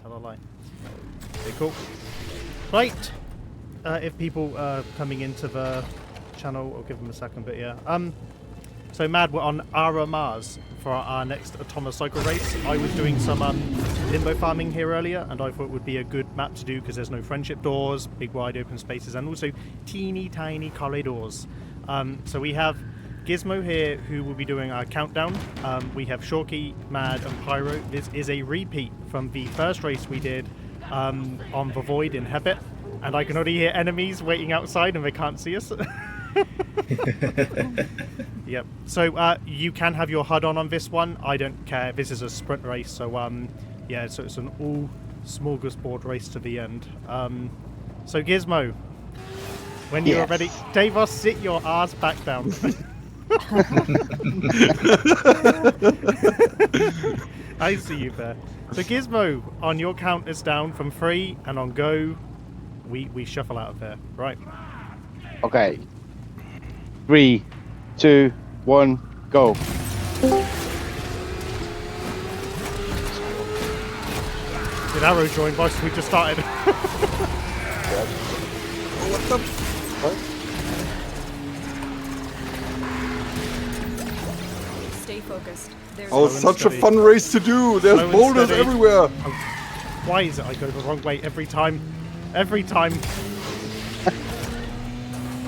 tell a lie. Okay, cool. Right. If people are coming into the channel, I'll give them a second, but yeah. So Mad, we're on Ara Mars for our next Atomicyle race. I was doing some limbo farming here earlier, and I thought it would be a good map to do because there's no friendship doors, big wide open spaces, and also teeny tiny corridors. So we have Gizmo here, who will be doing our countdown. We have Shorky, Mad, and Pyro. This is a repeat from the first race we did on the Void in Hebit, and I can already hear enemies waiting outside, and they can't see us. Yep. So you can have your HUD on this one. I don't care. This is a sprint race, so yeah. So it's an all smorgasbord race to the end. So Gizmo, when you're ready, Davos, sit your ass back down. I see you there. So Gizmo, on your count is down from 3, and on go, we shuffle out of there. Right. Okay. 3, 2, 1, go. Did Arrow join, boss? We just started. What the? What? Stay focused. Oh, such a fun race to do. There's boulders everywhere. Oh, why is it I go the wrong way every time? Every time.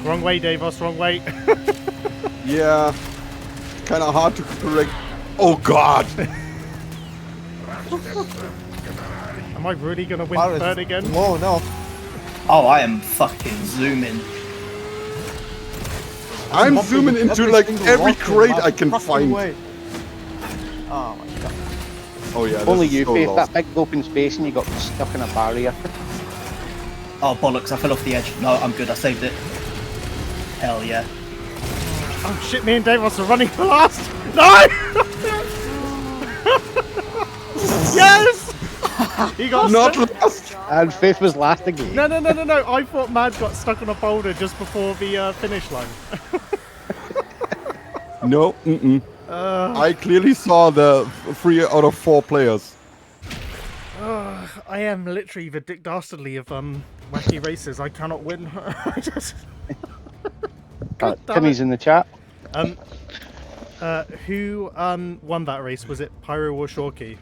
Wrong way, Davos, wrong way. Yeah. Kind of hard to correct. Oh, God. Am I really going to win third again? Whoa, no. Oh, I am fucking zooming. I'm zooming into like every crate I can find. Oh my god. Oh yeah, Only you face that big open space and you got stuck in a barrier. Oh bollocks, I fell off the edge. No, I'm good, I saved it. Hell yeah. Oh shit, me and Davos are running for last! No! Yes! He got not stuck. last. And Faith was last again. No. I thought Mad got stuck on a boulder just before the finish line. No, I clearly saw the 3 out of 4 players. I am literally the Dick Dastardly of wacky races. I cannot win. I just... Timmy's in the chat. Who won that race? Was it Pyro or Shorky?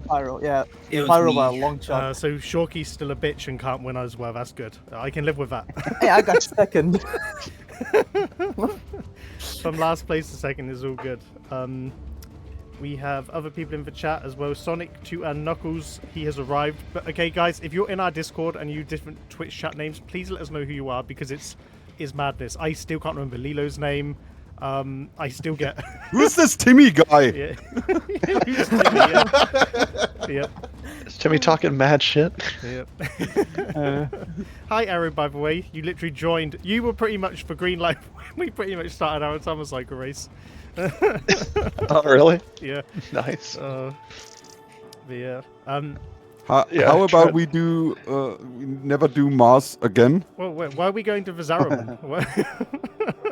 Pyro, yeah. It was Pyro me. by a long shot. So Shorky's still a bitch and can't win as well. That's good. I can live with that. Hey, I got second. From last place to second is all good. We have other people in the chat as well. Sonic 2 and Knuckles, he has arrived. But okay, guys, if you're in our Discord and you different Twitch chat names, please let us know who you are because it's madness. I still can't remember Lilo's name. I still get. Who's this Timmy guy? Yeah. Who's Timmy? Yeah. Yep. Is Timmy talking mad shit? Yep. Hi, Arrow, by the way. You literally joined. You were pretty much for green light when we pretty much started our Atomicyle race. Oh, really? Yeah. Nice. Yeah. How about we do? We never do Mars again. Well, why are we going to Vizarum?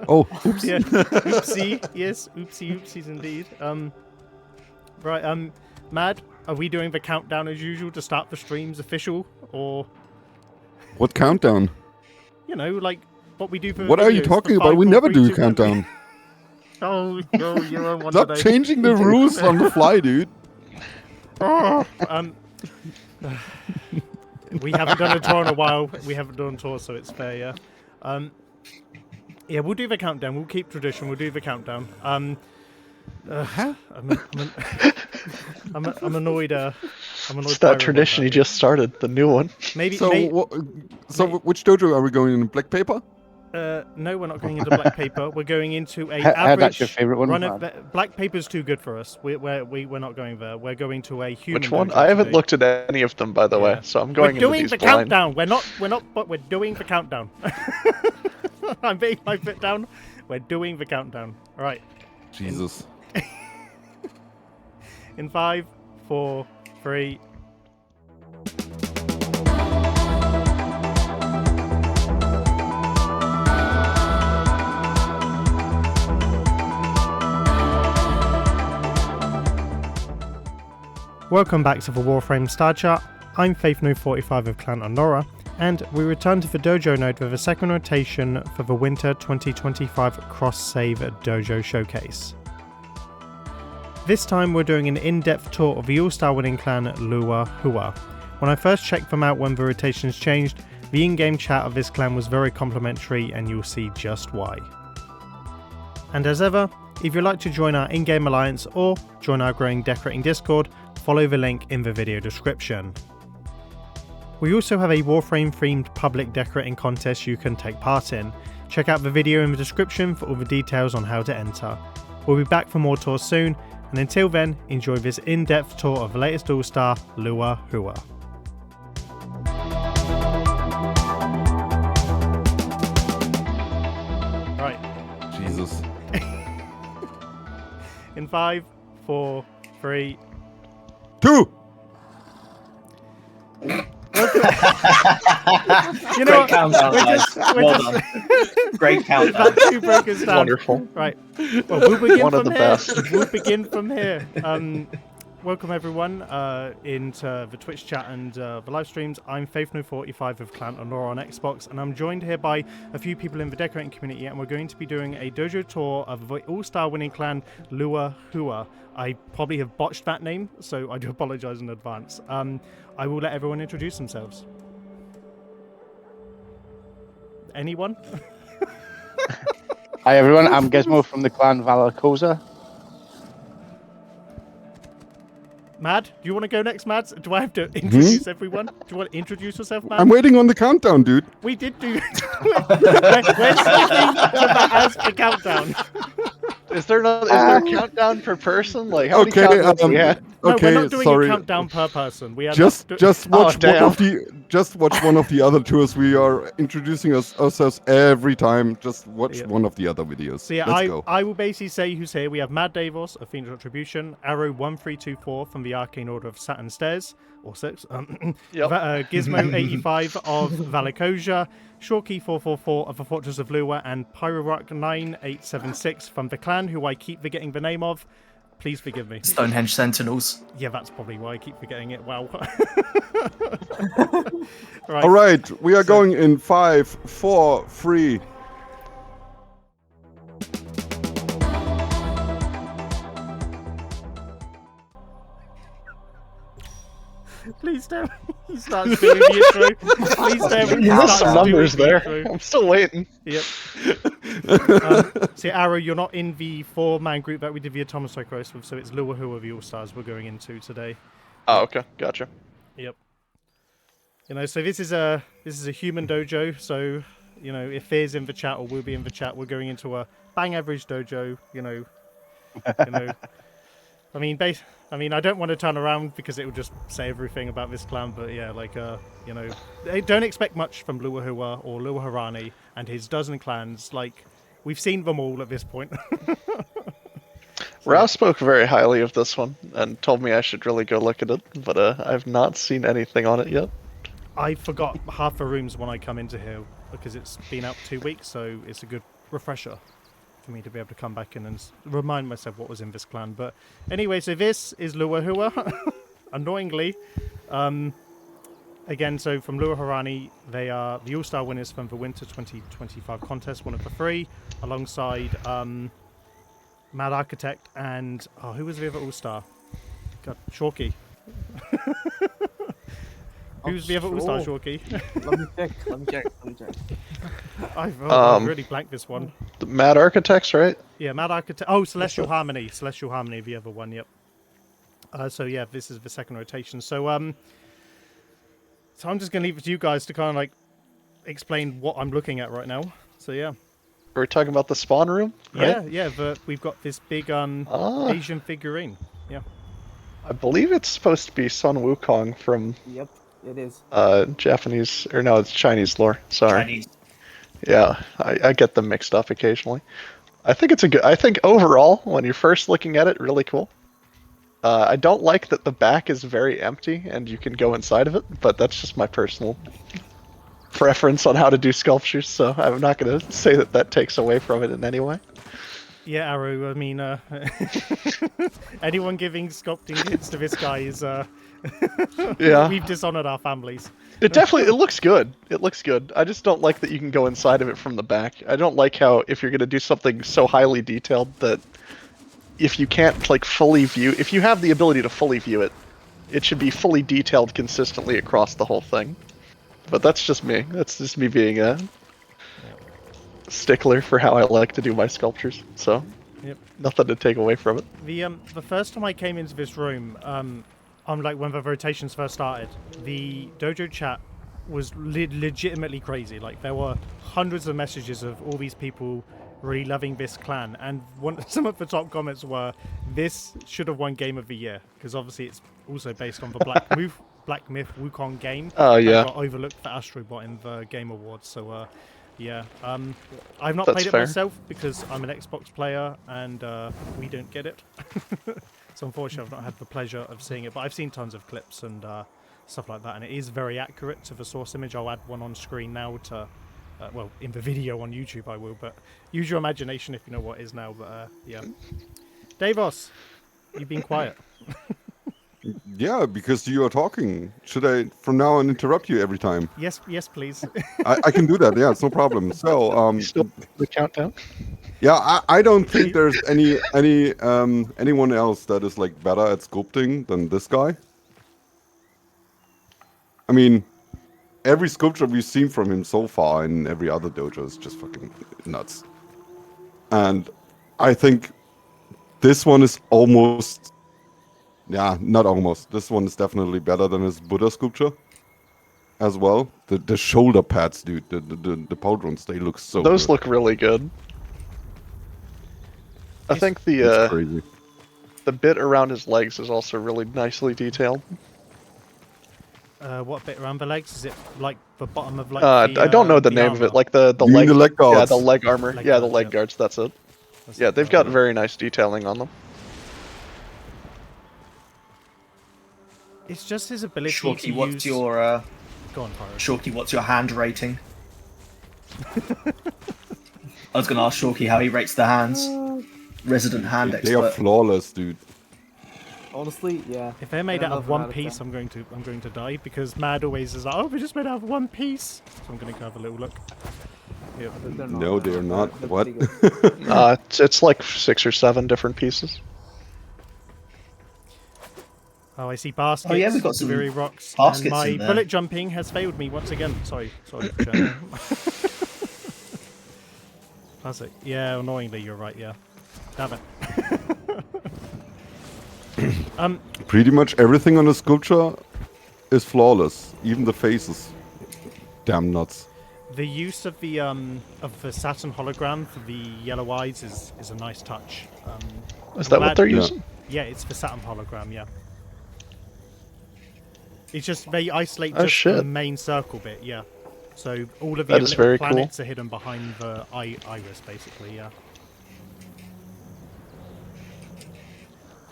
Oh, oops. Yeah. Oopsie. Yes. Oopsies indeed. Right. Mad. Are we doing the countdown as usual to start the streams official, or? What countdown? You know, like what we do for. What are you talking about? We never do countdown. Oh, no, you're on one Stop today. changing the rules on the fly, dude. We haven't done a tour in a while. We haven't done a tour, so it's fair, yeah. Yeah, we'll do the countdown. We'll keep tradition. We'll do the countdown. I'm annoyed. It's that tradition you just started, the new one. Maybe. So, which dojo are we going in? Black Paper? No, we're not going into Black Paper. We're going into a Heard that's your favourite one. Black Paper's too good for us. We're not going there. We're going to a human. Which one? dojo I haven't today. looked at any of them, by the way, so I'm going into these the blind. countdown. We're not, but we're doing the countdown. I'm putting my foot down. We're doing the countdown. All right. Jesus. In 5, 4, 3. Welcome back to the Warframe Star Chart. I'm FaithNo45 of Clan Annora, and we return to the dojo node with a second rotation for the Winter 2025 Cross Save Dojo Showcase. This time we're doing an in-depth tour of the all-star winning clan LUOHUA. When I first checked them out when the rotations changed, the in-game chat of this clan was very complimentary, and you'll see just why. And as ever, if you'd like to join our in-game alliance or join our growing decorating Discord, follow the link in the video description. We also have a Warframe themed public decorating contest you can take part in. Check out the video in the description for all the details on how to enter. We'll be back for more tours soon, and until then, enjoy this in-depth tour of the latest all-star, LUOHUA. Right. Jesus. In 5, 4, 3... 2! You know Great what? countdown, guys. Well done. Great countdown. That two broke us down. Wonderful. Right. Well, we'll begin One of from the here. best. We'll begin from here. Welcome everyone into the Twitch chat and the live streams. I'm FaithNo45 of Clan Annora on Xbox, and I'm joined here by a few people in the decorating community, and we're going to be doing a dojo tour of the all-star winning clan LUOHUA. I probably have botched that name, so I do apologize in advance. I will let everyone introduce themselves. Anyone? Hi everyone, I'm Gizmo from the clan Valakosa. Mad, do you want to go next, Mads? Do I have to introduce everyone? Do you want to introduce yourself, Mad? I'm waiting on the countdown, dude. We did do... Where's the as the countdown? Is there a countdown per person? Like how many Okay, countdowns do we have? No, okay, we're not doing sorry. a countdown per person. We are Just watch one damn. of the other tours. We are introducing ourselves every time. Just watch one of the other videos. So yeah, Let's go. I will basically say who's here. We have Mad Davos of Phoenix Retribution, Arrow1324 from the Arcane Order of Saturn Stairs, or 6, Gizmo85 of Valakosa, Shorkey444 of the Fortress of LUOHUA, and Pyrorock9876 from the clan, who I keep forgetting the name of. Please forgive me. Stonehenge Sentinels. Yeah, that's probably why I keep forgetting it. Wow. Right. All right, we are going in 5, 4, 3. Please don't. He starts doing the intro. Please don't. You missed some numbers doing the there. intro. I'm still waiting. Yep. See, Arrow, you're not in the 4-man group that we did the Atomicyle Racing with, so it's LUOHUA of the All-Stars we're going into today. Oh, okay, gotcha. Yep. You know, so this is a human dojo, so, you know, if Fear's in the chat or will be in the chat, we're going into a bang average dojo, you know. I mean, I don't want to turn around because it will just say everything about this clan, but yeah, like, you know, don't expect much from LUOHUA or LUOHUA and his dozen clans. Like, we've seen them all at this point. Rouse spoke very highly of this one and told me I should really go look at it, but I've not seen anything on it yet. I forgot half the rooms when I come into here because it's been out 2 weeks, so it's a good refresher for me to be able to come back in and remind myself what was in this clan. But anyway, so this is LUOHUA. Annoyingly, again, so from LUOHUA, they are the all-star winners from the Winter 2025 contest, one of the 3, alongside Mad Architect and who was the other all-star? God, Shorkey. Who's the other all-star, Shorkey? Let me check. I've really blanked this one. The Mad Architects, right? Yeah, Mad Architect. Oh, Celestial Harmony, the other one. Yep. So yeah, this is the second rotation. So so I'm just gonna leave it to you guys to kind of like explain what I'm looking at right now. So yeah. Are we talking about the spawn room? Right? Yeah. But we've got this big Asian figurine. Yeah. I believe it's supposed to be Sun Wukong from Yep, it is. Japanese, or no, it's Chinese lore. Sorry. Chinese. Yeah, I get them mixed up occasionally. I think it's I think overall, when you're first looking at it, really cool. I don't like that the back is very empty and you can go inside of it, but that's just my personal preference on how to do sculptures, so I'm not going to say that takes away from it in any way. Yeah, Arrow, I mean, anyone giving sculpting hints to this guy is Yeah. We've dishonored our families. It looks good. It looks good. I just don't like that you can go inside of it from the back. I don't like how if you're gonna do something so highly detailed that if you can't like fully view, if you have the ability to fully view it, it should be fully detailed consistently across the whole thing. But that's just me. That's just me being a stickler for how I like to do my sculptures. So, nothing to take away from it. The first time I came into this room, on like when the rotations first started, the dojo chat was legitimately crazy. Like there were hundreds of messages of all these people really loving this clan, and some of the top comments were, "This should have won Game of the Year," because obviously it's also based on the Black Myth Wukong game. Oh yeah. That got overlooked for Astrobot in the Game Awards. So yeah, I've not That's played it fair. myself because I'm an Xbox player and we don't get it. So unfortunately, I've not had the pleasure of seeing it, but I've seen tons of clips and stuff like that, and it is very accurate to the source image. I'll add one on screen now to, well, in the video on YouTube I will, but use your imagination if you know what it is now. But yeah, Davos, you've been quiet. Yeah, because you are talking. Should I, from now on, interrupt you every time? Yes, please. I can do that. Yeah, it's no problem. So, Still the countdown. yeah, I don't think there's anyone else that is like better at sculpting than this guy. I mean, every sculpture we've seen from him so far in every other dojo is just fucking nuts. And I think this one is almost, yeah, not almost. This one is definitely better than his Buddha sculpture as well. The shoulder pads, dude, the pauldrons, they look so Those good. look really good. I think It's crazy. the bit around his legs is also really nicely detailed. What bit around the legs? Is it like the bottom of like? I don't know the name of armor? it, like the You mean leg, the leg guards? yeah, the leg armor, Leg yeah, the guards, leg yeah. guards. That's it. That's Yeah, it, they've got very nice detailing on them. It's just his ability Shorky, to what's use... your Go on, Pyro. Shorky, what's your hand rating? I was going to ask Shorky how he rates the hands. Resident hand They are expert. flawless, dude. Honestly, yeah. If they're made I out love of them one out of piece, 10. I'm going to die because Mad always is like, oh, we're just made out of one piece. So I'm going to go have a little look. Yep. They're No, they're not. They're What? pretty good. It's like 6 or 7 different pieces. Oh, I see baskets. Oh, yeah, we've got some Very rocks. baskets And my in there. bullet jumping has failed me once again. Sorry, Jen. Classic. Yeah, annoyingly, you're right. Yeah. Damn it. Pretty much everything on the sculpture is flawless. Even the faces. Damn nuts. The use of the Saturn hologram for the yellow eyes is a nice touch. Is that what they're Yeah. using? Yeah, it's the Saturn hologram. Yeah. It's just they isolate Oh, just shit. the main circle bit. Yeah. So all of the That is little very cool. planets are hidden behind the iris, basically. Yeah.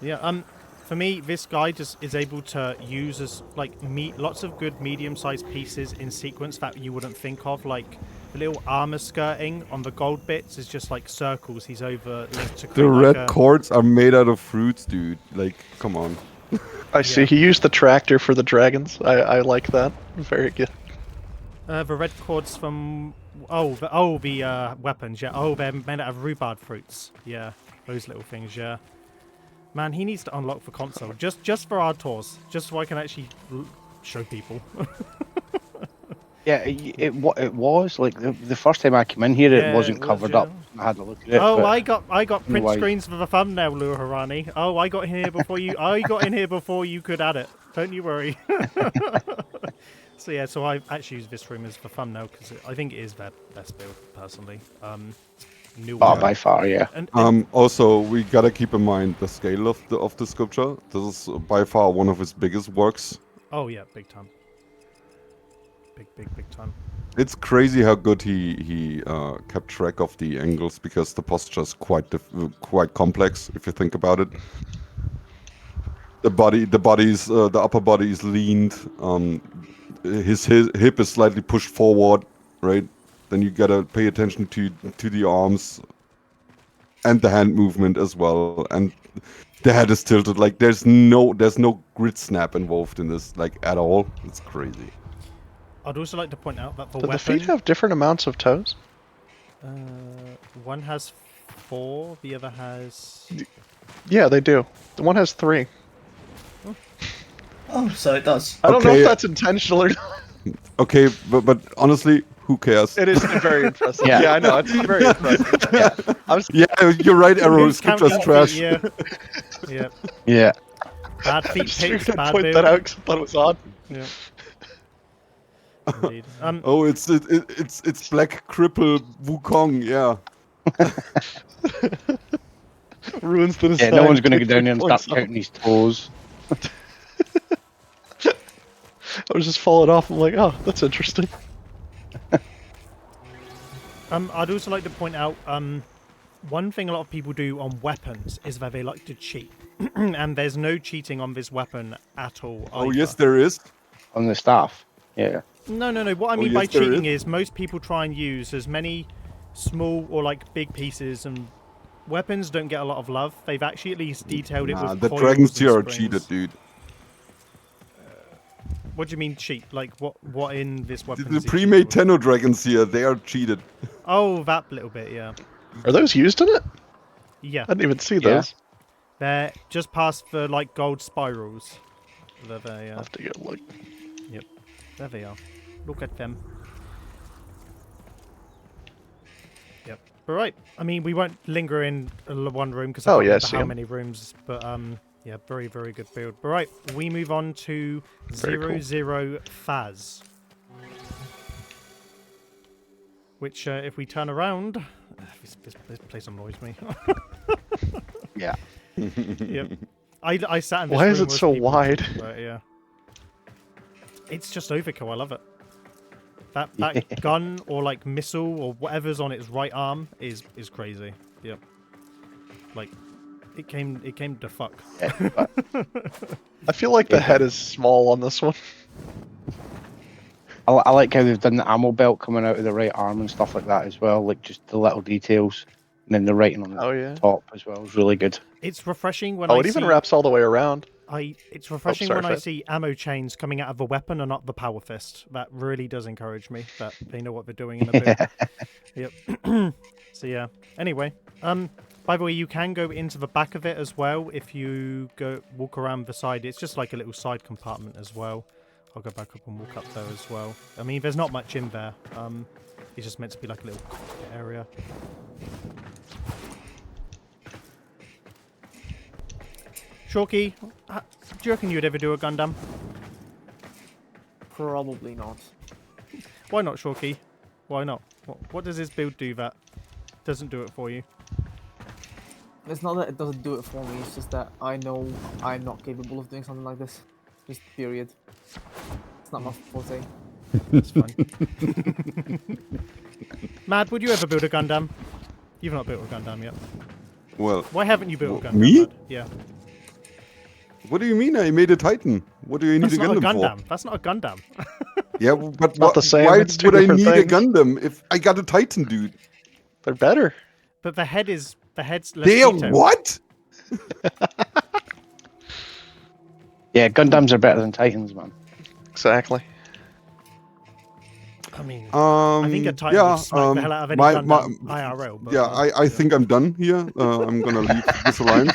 Yeah. For me, this guy just is able to use as like lots of good medium-sized pieces in sequence that you wouldn't think of, like the little armor skirting on the gold bits is just like circles he's over to create The like red cords are made out of fruits, dude. Like, come on. I see. Yeah. He used the tractor for the dragons. I like that. Very good. The red cords from the weapons. Yeah. Oh, they're made out of rhubarb fruits. Yeah, those little things. Yeah. Man, he needs to unlock the console just for our tours, just so I can actually show people. Yeah, it was like the first time I came in here, Yeah, it wasn't it was, covered yeah. up. I had to look at it. Oh, but I got print why. screens for the thumbnail, LUOHUA. Oh, I got in here before you. I got in here before you could add it. Don't you worry. So yeah, so I actually use this room as the thumbnail because I think it is their best build personally. New Oh, one. by far, yeah. And Also, we gotta keep in mind the scale of the sculpture. This is by far one of his biggest works. oh yeah, big time. Big time. It's crazy how good he kept track of the angles because the posture is quite complex if you think about it. The upper body is leaned. His hip is slightly pushed forward, right? Then you gotta pay attention to the arms and the hand movement as well. And the head is tilted. Like there's no grid snap involved in this, like at all. It's crazy. I'd also like to point out that for Do weapon, the feet have different amounts of toes? one has 4, the other has. Yeah, they do. The one has 3. Oh, so it does. I don't know Okay. if that's intentional or not. Okay, but honestly, who cares? It is very impressive. Yeah. Yeah, I know. It's very impressive. Yeah. I was Yeah, you're right, Arrow. Who's Scripture's counting trash. feet? Yeah. Yeah. Yeah. Bad feet just picks, gonna bad point build. that out because I thought it was odd. Yeah. Indeed. Oh, it's Black Cripple Wukong. Yeah. Ruins the Yeah, design. no one's going to go down there and start Points off. counting his toes. I was just falling off. I'm like, oh, that's interesting. I'd also like to point out one thing a lot of people do on weapons is that they like to cheat, and there's no cheating on this weapon at all. Oh either. yes, there is. On the staff. Yeah. No. What I Oh, mean by yes, there cheating is most people try and use as many small or like big pieces, and weapons don't get a lot of love. They've actually at least detailed it Nah, with the coils dragons and here are springs. cheated, dude. What do you mean cheat? Like what in this weapon? The is it pre-made cheated with? Tenno dragons here, they are cheated. Oh, that little bit, yeah. Are those used in it? Yeah. I didn't even see Yeah. those. They're just past the like gold spirals. There they I'll are. have to get a look. Yep. There they are. Look at them. Yep. But right. I mean, we won't linger in one room because I Oh, can't yeah, remember see how 'em. many rooms. But yeah, very very good build. But right, we move on to Very 00 Fazz. Which, if we turn around, this place annoys me. Yeah. Yep. I sat in this Why is room it with so people, wide? But yeah. It's just overkill. I love it. That gun or like missile or whatever's on its right arm is crazy. Yep. Like it came to fuck. I feel like the head is small on this one. I like how they've done the ammo belt coming out of the right arm and stuff like that as well. Like just the little details. And then the writing on the Oh, yeah. top as well is really good. It's refreshing when Oh, I it even see wraps all the way around. it's refreshing sorry, when I Fred. see ammo chains coming out of a weapon and not the power fist. That really does encourage me that they know what they're doing in the build. Yep. So yeah. Anyway, by the way, you can go into the back of it as well if you walk around the side. It's just like a little side compartment as well. I'll go back up and walk up there as well. I mean, there's not much in there. It's just meant to be like a little cockpit area. Shorky, do you reckon you'd ever do a Gundam? Probably not. Why not, Shorky? Why not? What does this build do that doesn't do it for you? It's not that it doesn't do it for me, it's just that I know I'm not capable of doing something like this. Just period. It's not my forte. That's fine. Mad, would you ever build a Gundam? You've not built a Gundam yet. Well, Why haven't you built a Gundam? me? Mad? Yeah. what do you mean? I made a Titan. What do you need That's a not a Gundam Gundam. for? That's not a Gundam. Yeah, but not the same, why it's two would I different need things. a Gundam if I got a Titan, dude? They're better. But the head's less They are detailed. what? Yeah, Gundams are better than Titans, man. Exactly. I mean, I think a Titan yeah, would smack the hell out of any my- Gundam IRL. But, Yeah, I think I'm done here. I'm gonna leave this alliance.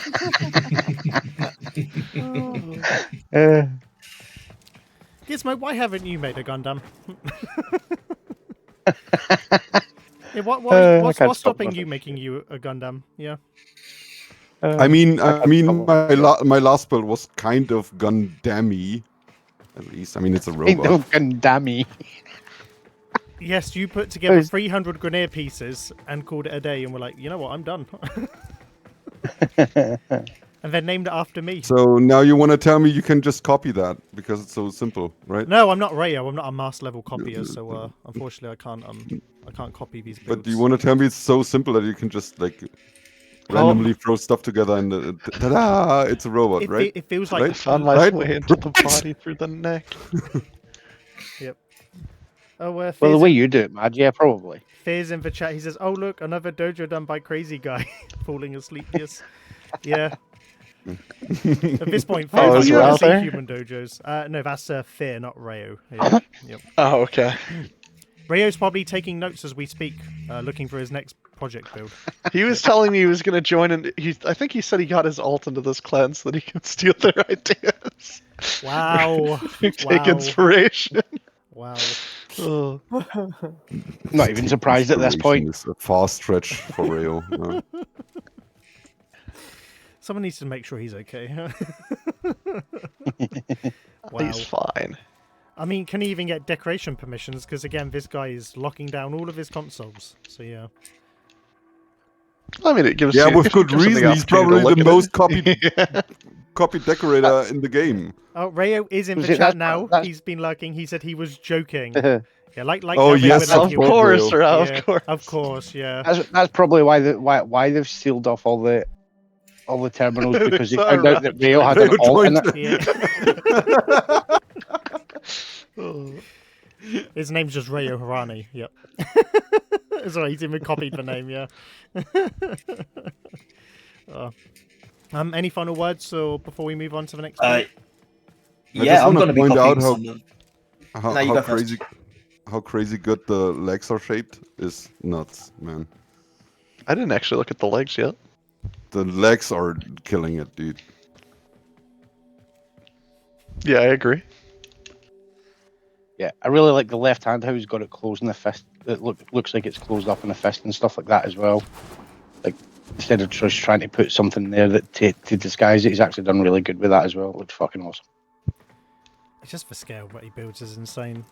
Gizmo, why haven't you made a Gundam? Yeah, I what's can't stop stopping laughing. you making you a Gundam? Yeah. I mean, come my last build was kind of Gundam-y. At least, I mean, it's a Ain't no robot. Gundam-y. Yes, you put together 300 Grenadier pieces and called it a day, and we're like, you know what, I'm done. And then named it after me. So now you want to tell me you can just copy that because it's so simple, right? No, I'm not Rayo. I'm not a mass level copier, so unfortunately I can't copy these builds. But do you want to tell me it's so simple that you can just like randomly throw stuff together and ta-da! It's a robot, right? It feels like Right? I found my Right? way into the body through the neck. Yep. Oh, Well, the way you do it, Mad, yeah, probably. Fears in the chat. He says, "Oh look, another dojo done by crazy guy falling asleep." Yes, yeah. At this point, Oh, Fazz is you it want out to see there? human dojos. No, that's Fear, not Rayo. Yeah. Yep. Oh, okay. Rayo's probably taking notes as we speak, looking for his next project build. He was telling me he was going to join, and I think he said he got his alt into this clan so that he can steal their ideas. Wow. Take Wow. inspiration. Wow. Oh. Not even surprised at this point. It's a fast stretch for Rayo. Yeah. Someone needs to make sure he's okay. Wow. He's fine. I mean, can he even get decoration permissions? Because again, this guy is locking down all of his consoles. So yeah. I mean, it gives Yeah, you, with good gives him the reason. He's opportunity to probably look the at most it. copied copied decorator in the game. Oh, Rayo is in Was the it- chat that's- now. that's- He's been lurking. He said he was joking. that's Yeah, like Oh, how yes, Rayo Of would Of like you- course, Rayo. Ralph, Yeah, of course. of course, yeah. probably why they've sealed off all the terminals because they It's found out that Rayo had Rayo an alt in joined. it. Yeah. Oh. His name's just Rayo Harani. Yep. Sorry, he's even copied the name. Yeah. Oh. Any final words or before we move on to the next one? Yeah, I'm wanna going to be point copying out how- some of... How, No, you how go first. crazy, how crazy good the legs are shaped is nuts, man. I didn't actually look at the legs yet. The legs are killing it, dude. Yeah, I agree. Yeah, I really like the left hand how he's got it closed in the fist. It looks like it's closed up in the fist and stuff like that as well. Like instead of just trying to put something there that to disguise it, he's actually done really good with that as well. It looks fucking awesome. It's just the scale what he builds is insane.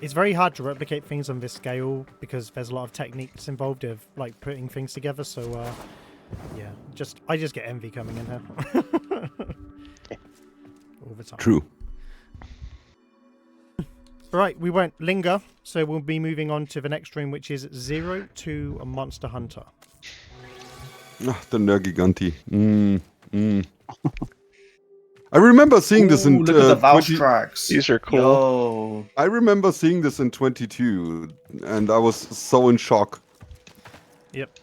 It's very hard to replicate things on this scale because there's a lot of techniques involved of like putting things together. So yeah, I just get envy coming in here all the time. True. Right, we won't linger, so we'll be moving on to the next stream, which is 0 to a Monster Hunter. Ah, the Nergiganti. I remember seeing this in look at the Valve 20 tracks. These are cool. Yo. I remember seeing this in 22, and I was so in shock. Yep.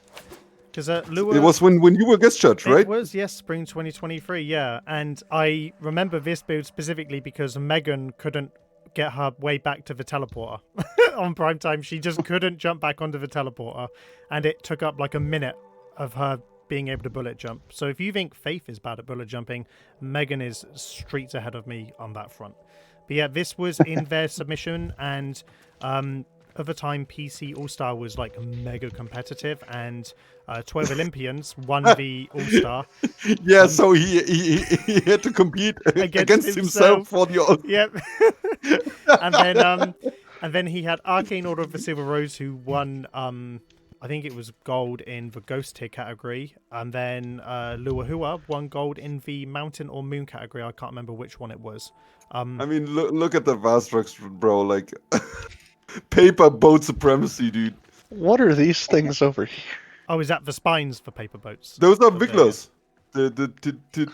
Because LUOHUA... It was when you were guest judge, right? It was, yes, spring 2023, yeah. And I remember this build specifically because Megan couldn't get her way back to the teleporter on prime time. She just couldn't jump back onto the teleporter, and it took up like a minute of her being able to bullet jump. So if you think Faith is bad at bullet jumping, Megan is streets ahead of me on that front. But yeah, this was in their submission, and at the time PC All-Star was like mega competitive, and 12 Olympians won the All-Star. Yeah, so he had to compete against himself for the all. Yep. and then he had Arcane Order of the Silver Rose, who won I think it was gold in the Ghost tier category, and then LUOHUA won gold in the Mountain or Moon category. I can't remember which one it was. I mean, look at the Vastrax, bro. Like paper boat supremacy, dude. What are these things over here? Oh, is that the spines for paper boats? Those are Okay. Wigglers. The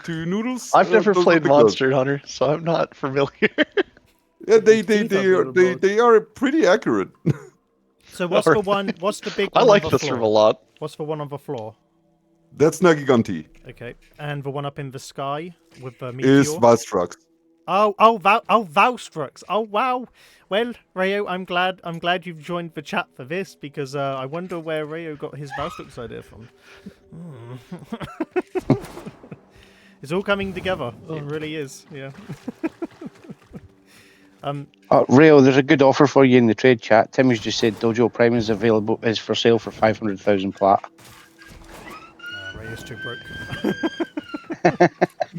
two noodles. I've never those are played Wigglers. Monster Hunter, so I'm not familiar. Yeah, Teeth they are pretty accurate. So what's the one? What's the big I one? like on the this floor? room a lot. What's the one on the floor? That's Nagiganti. Okay, and the one up in the sky with the meteor. Is Vastrax. Valstrux. Oh wow. Well, Rayo, I'm glad you've joined the chat for this because I wonder where Rayo got his Valstrux idea from. It's all coming together. It really is. Yeah. Rayo, there's a good offer for you in the trade chat. Tim has just said Dojo Prime is for sale for 500,000 plat. Rayo's too broke.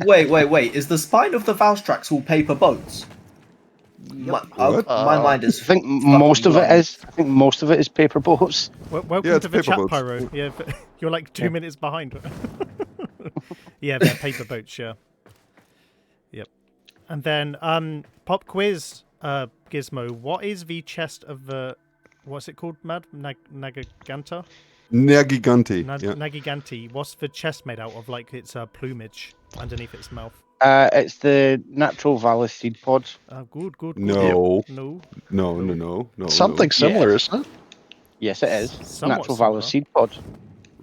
Wait. Is the spine of the Valstrax all paper boats? What? My mind is. I think most of it is. I think most of it is paper boats. Welcome Yeah, to it's the chat, paper boats. Pyro. Yeah, but you're like 2 minutes behind. Yeah, they're paper boats. Yeah. Yep. And then pop quiz, Gizmo. What is the chest of the? What's it called? Nagiganta? Nergiganti. Yeah. Nagiganti. What's the chest made out of? Like it's plumage underneath its mouth. It's the natural Valor seed pods. Good. No. No. No. Something similar, Yes. isn't it? Yes, it is. Somewhat Natural Valor similar. seed pods.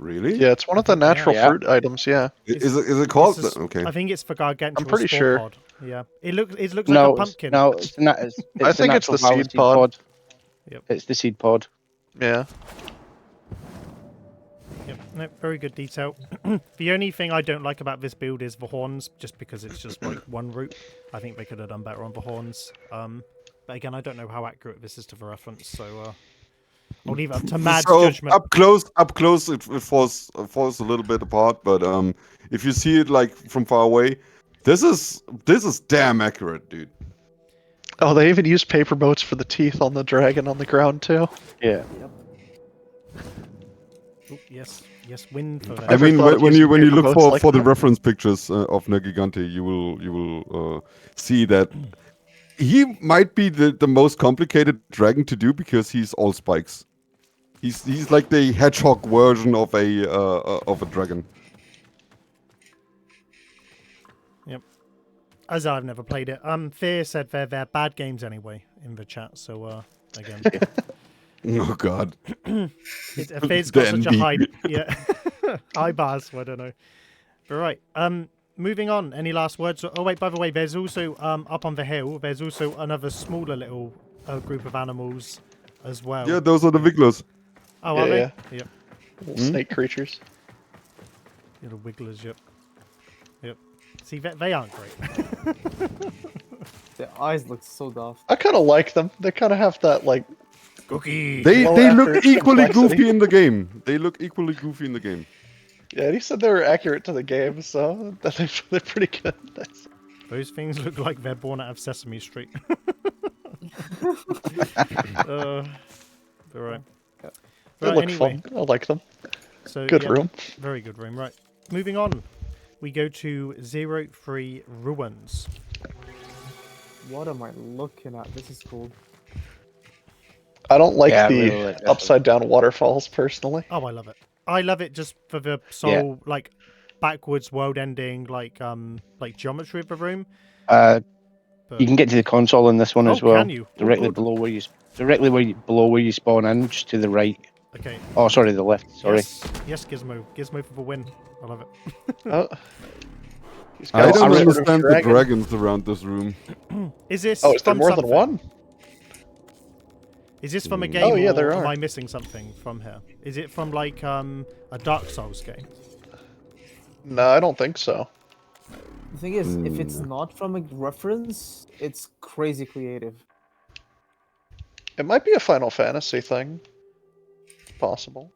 Really? Yeah, it's one of the natural Yeah. fruit items. Yeah. Is it called? It's a Okay. I think it's for Gargantuan I'm pretty Spore sure. Pod. Yeah. It looks like No, a pumpkin. no, it's not. It's I think it's natural the valor seed pod. Yep. It's the seed pod. Yeah. Yep. No, very good detail. The only thing I don't like about this build is the horns, just because it's just like one route. I think they could have done better on the horns. But again, I don't know how accurate this is to the reference, so I'll leave it up to Mad's judgment. Up close, it falls a little bit apart. But if you see it like from far away, this is damn accurate, dude. Oh, they even use paper boats for the teeth on the dragon on the ground too. Yeah. Ooh, yes, win for that. I mean, thought of when using you paper look boats for like the that. reference pictures of Negigante, you will see that he might be the most complicated dragon to do because he's all spikes. He's like the hedgehog version of a dragon. Yep. As I've never played it. Fear said they're bad games anyway in the chat, so again. Oh God. Fear's got such a high Dandy. high bars, I don't know. But right. Moving on. Any last words? Oh wait, by the way, there's also up on the hill, there's also another smaller little group of animals as well. Yeah, those are the Wigglers. Oh, are Yeah, they? Yep. Little snake creatures. Little wigglers, yep. See, they aren't great. Their eyes look so daft. I kind of like them. They kind of have that like. Cookie. They Low look effort equally complexity. goofy in the game. They look equally goofy in the game. Yeah, and he said they were accurate to the game, so they're pretty good. Nice. Those things look like they're born out of Sesame Street. All right. They Right, look anyway, fun. I like them. so Good yeah, room. very good room. Right, moving on. We go to 03 Ruins. What am I looking at? This is cool. I don't like Yeah, I the really like this one. upside down waterfalls personally. Oh, I love it. I love it just for the soul, like backwards world ending, like geometry of the room. You But... can get to the console in this one as well. Can you? Directly Good. below where you spawn in, just to the right. Okay. Oh, sorry, the left. Sorry. Yes, Gizmo. Gizmo for the win. I love it. Oh. These I guys don't are sort of understand the dragon. dragons around this room. Is this? Oh, is there from more than something? one? Is this from a game? Oh, yeah, or there am are. I missing something from here? Is it from like a Dark Souls game? No, I don't think so. The thing is, if it's not from a reference, it's crazy creative. It might be a Final Fantasy thing. Possible.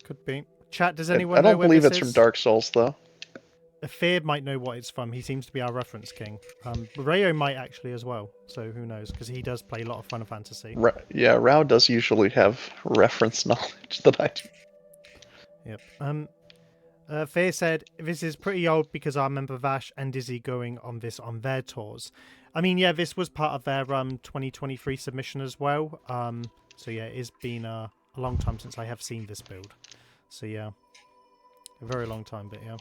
Could be. Chat. Does I anyone don't know where believe this it's from is? Dark Souls though. Fear might know what it's from. He seems to be our reference king. Rayo might actually as well. So who knows? Because he does play a lot of Final Fantasy. Yeah, Rao does usually have reference knowledge that I do. Yep. Fear said, this is pretty old because I remember Vash and Dizzy going on this on their tours. I mean, yeah, this was part of their 2023 submission as well. So yeah, it's been a long time since I have seen this build. So yeah, a very long time, but yeah.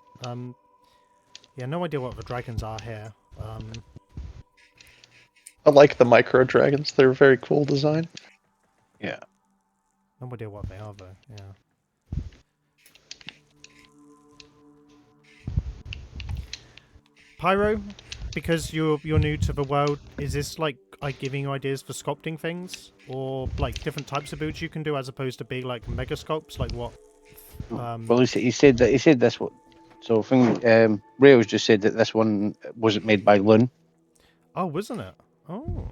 Yeah, no idea what the dragons are here. I like the micro dragons. They're a very cool design. Yeah. No idea what they are though, yeah. Pyro, because you're new to the world, is this like giving you ideas for sculpting things, or like different types of builds you can do as opposed to being like mega sculpts? Like what? Well, he said this one. So I think Rails just said that this one wasn't made by Lun. Oh, wasn't it? Oh,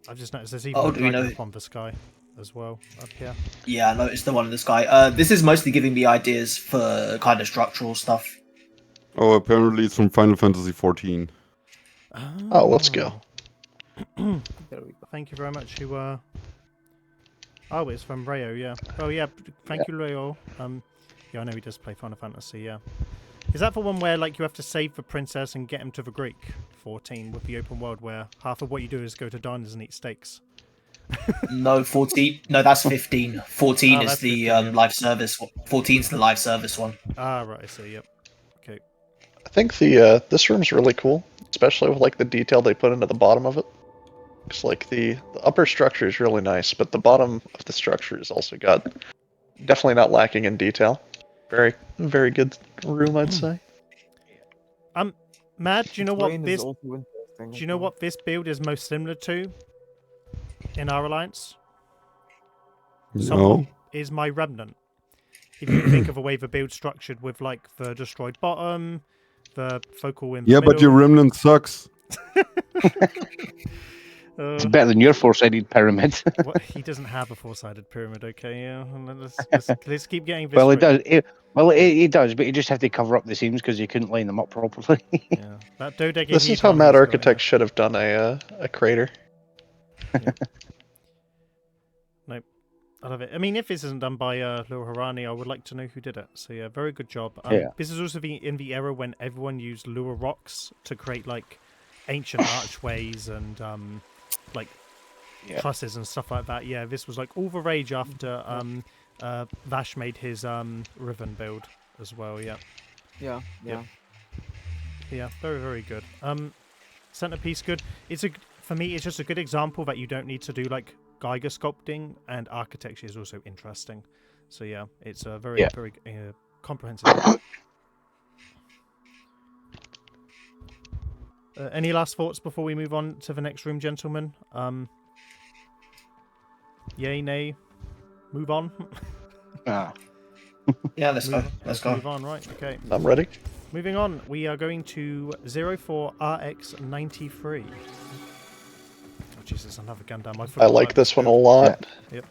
I've just noticed there's even Oh, a do we dragon know- from the sky as well up here. Yeah, I noticed the one in the sky. This is mostly giving me ideas for kind of structural stuff. Oh, apparently it's from Final Fantasy 14. Oh, let's go. There we go. Thank you very much. Who? Oh, it's from Rayo. Yeah. Oh, yeah. Thank you, Rayo. Yeah, I know he does play Final Fantasy. Yeah. Is that the one where like you have to save the princess and get him to the Greek? 14 with the open world where half of what you do is go to diners and eat steaks. No, 14. No, that's 15. 14 Oh, is that's the 15, yeah. live service. 14 is the live service one. Ah, right. I see. Yep. Okay. I think the this room's really cool, especially with like the detail they put into the bottom of it. Looks like the upper structure is really nice, but the bottom of the structure has also got Definitely not lacking in detail. Very, very good room, I'd say. Mad, do you know what Terrain is this? also interesting Do as you know well. what this build is most similar to in our alliance? No. Is my remnant. If you think of a way the build structured with like the destroyed bottom, the focal in the Yeah, but your middle. remnant sucks. It's better than your four-sided pyramid. What, he doesn't have a four-sided pyramid, okay? Yeah, let's keep getting this. Well, it right. does. It does, but you just have to cover up the seams because you couldn't line them up properly. Yeah, that dodecahedron. This is how Mad Architect should have done a crater. Nope, I love it. I mean, if this isn't done by LUOHUA, I would like to know who did it. So yeah, very good job. Yeah. This is also in the era when everyone used Lua rocks to create like ancient archways and like trusses and stuff like that. Yeah, this was like all the rage after Vash made his Riven build as well. Yeah. Yeah. Yeah, very, very good. Centerpiece good. For me, it's just a good example that you don't need to do like Geiger sculpting, and architecture is also interesting. So yeah, it's a very, very comprehensive. Any last thoughts before we move on to the next room, gentlemen? Yay, nay, move on. Yeah, let's go. Let's go. Move on, right? Okay. I'm ready. Moving on, we are going to 04RX93. Oh, Jesus, another Gundam. I like this one a lot. Yep.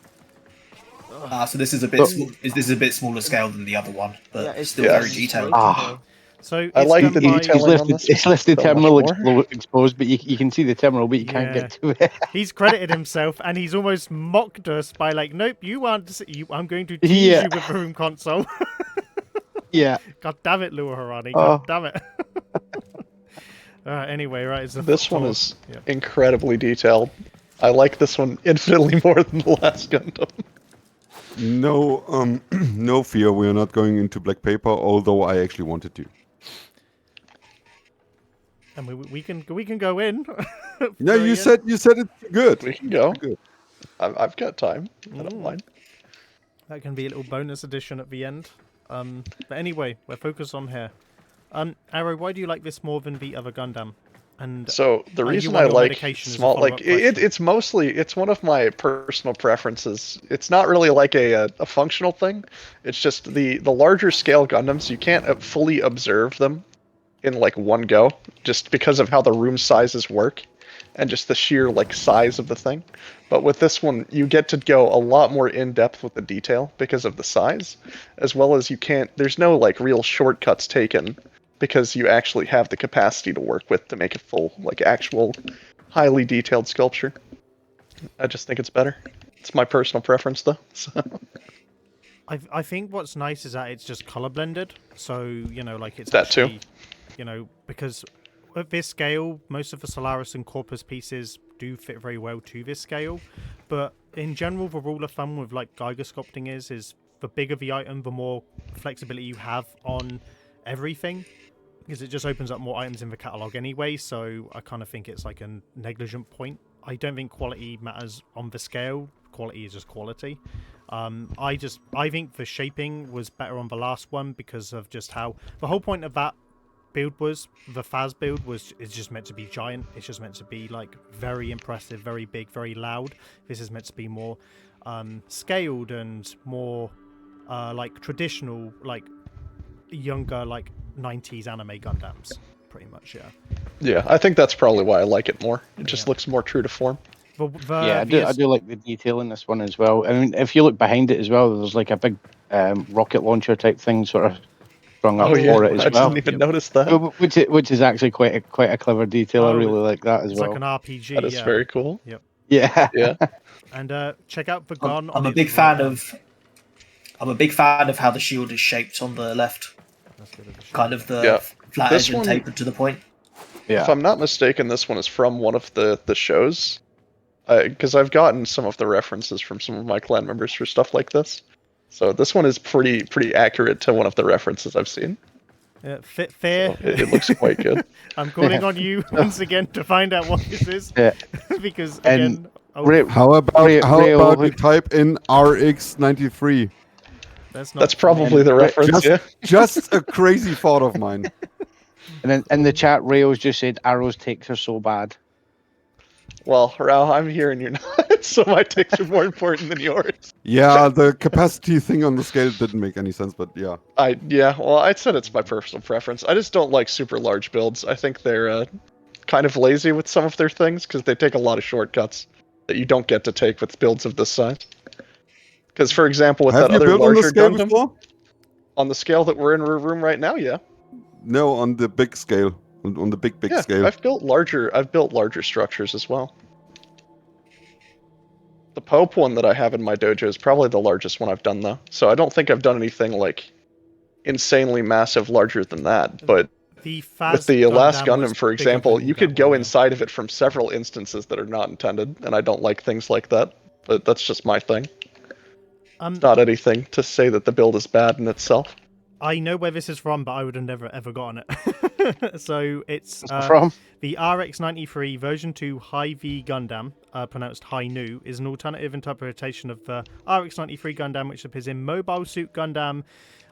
So this is a bit this is a bit smaller scale than the other one, but it's still very detailed. So I like the detailing on this. It's left the so terminal much more. exposed, but you can see the terminal, but you can't get to it. He's credited himself, and he's almost mocked us by like, "Nope, you aren't. I'm going to tease you with the room console." Yeah. God damn it, LUOHUA. God damn it. Anyway, right. It's This one is incredibly detailed. I like this one infinitely more than the last Gundam. No, no fear. We are not going into black paper, although I actually wanted to. And we can go in. Yeah, you said it's good. We can go. Good. I've got time. I don't mind. That can be a little bonus edition at the end. But anyway, we're focused on here. Arrow, why do you like this more than the other Gundam? And so the reason I like small, like it's one of my personal preferences. It's not really like a functional thing. It's just the larger scale Gundams, you can't fully observe them in like one go, just because of how the room sizes work and just the sheer like size of the thing. But with this one, you get to go a lot more in depth with the detail because of the size, as well as there's no like real shortcuts taken, because you actually have the capacity to work with to make a full, like, actual, highly detailed sculpture. I just think it's better. It's my personal preference, though. So. I think what's nice is that it's just color blended. So, like it's that actually, too. Because at this scale, most of the Solaris and Corpus pieces do fit very well to this scale. But in general, the rule of thumb with, like, Geiger sculpting is the bigger the item, the more flexibility you have on everything. Because it just opens up more items in the catalogue anyway, so I kind of think it's like a negligent point. I don't think quality matters on the scale. Quality is just quality. I think the shaping was better on the last one because of just how... The whole point of that build was, the Fazz build is just meant to be giant. It's just meant to be like very impressive, very big, very loud. This is meant to be more scaled and more like traditional, like younger, like 90s anime Gundams, pretty much. Yeah, I think that's probably why I like it more. It just looks more true to form. I do like the detail in this one as well. I mean, if you look behind it as well, there's like a big rocket launcher type thing sort of sprung up for it as well. I didn't even notice that. Which is actually quite a clever detail. I really like that as well. It's like an RPG. That is very cool. Yep. Yeah. And check out the gun. I'm a big fan of how the shield is shaped on the left. Kind of the flat edge and tapered to the point. Yeah. If I'm not mistaken, this one is from one of the shows. Because I've gotten some of the references from some of my clan members for stuff like this. So this one is pretty accurate to one of the references I've seen. Fair. So it looks quite good. I'm calling on you once again to find out what this is. Because again... How about you type in RX93? That's probably the reference. Just a crazy thought of mine. And then in the chat, Rayo's just said Arrow's takes are so bad. Well, Rao, I'm here and you're not, so my takes are more important than yours. Yeah, the capacity thing on the scale didn't make any sense, but yeah. Well, I said it's my personal preference. I just don't like super large builds. I think they're kind of lazy with some of their things because they take a lot of shortcuts that you don't get to take with builds of this size. Because, for example, with Have that you other built on the larger scale Gundam, before? on the scale that we're in our room right now, yeah. No, on the big scale. On the big scale. I've built larger structures as well. The Pope one that I have in my dojo is probably the largest one I've done, though. So I don't think I've done anything like insanely massive larger than that. But The with Fazz the last Gundam was Gundam, for bigger example, than you could that go one, yeah. inside of it from several instances that are not intended, and I don't like things like that. But that's just my thing. It's not anything to say that the build is bad in itself. I know where this is from, but I would have never ever gotten it. So it's From? the RX-93 version 2 High-V Gundam, pronounced High-Nu, is an alternative interpretation of the RX-93 Gundam, which appears in Mobile Suit Gundam.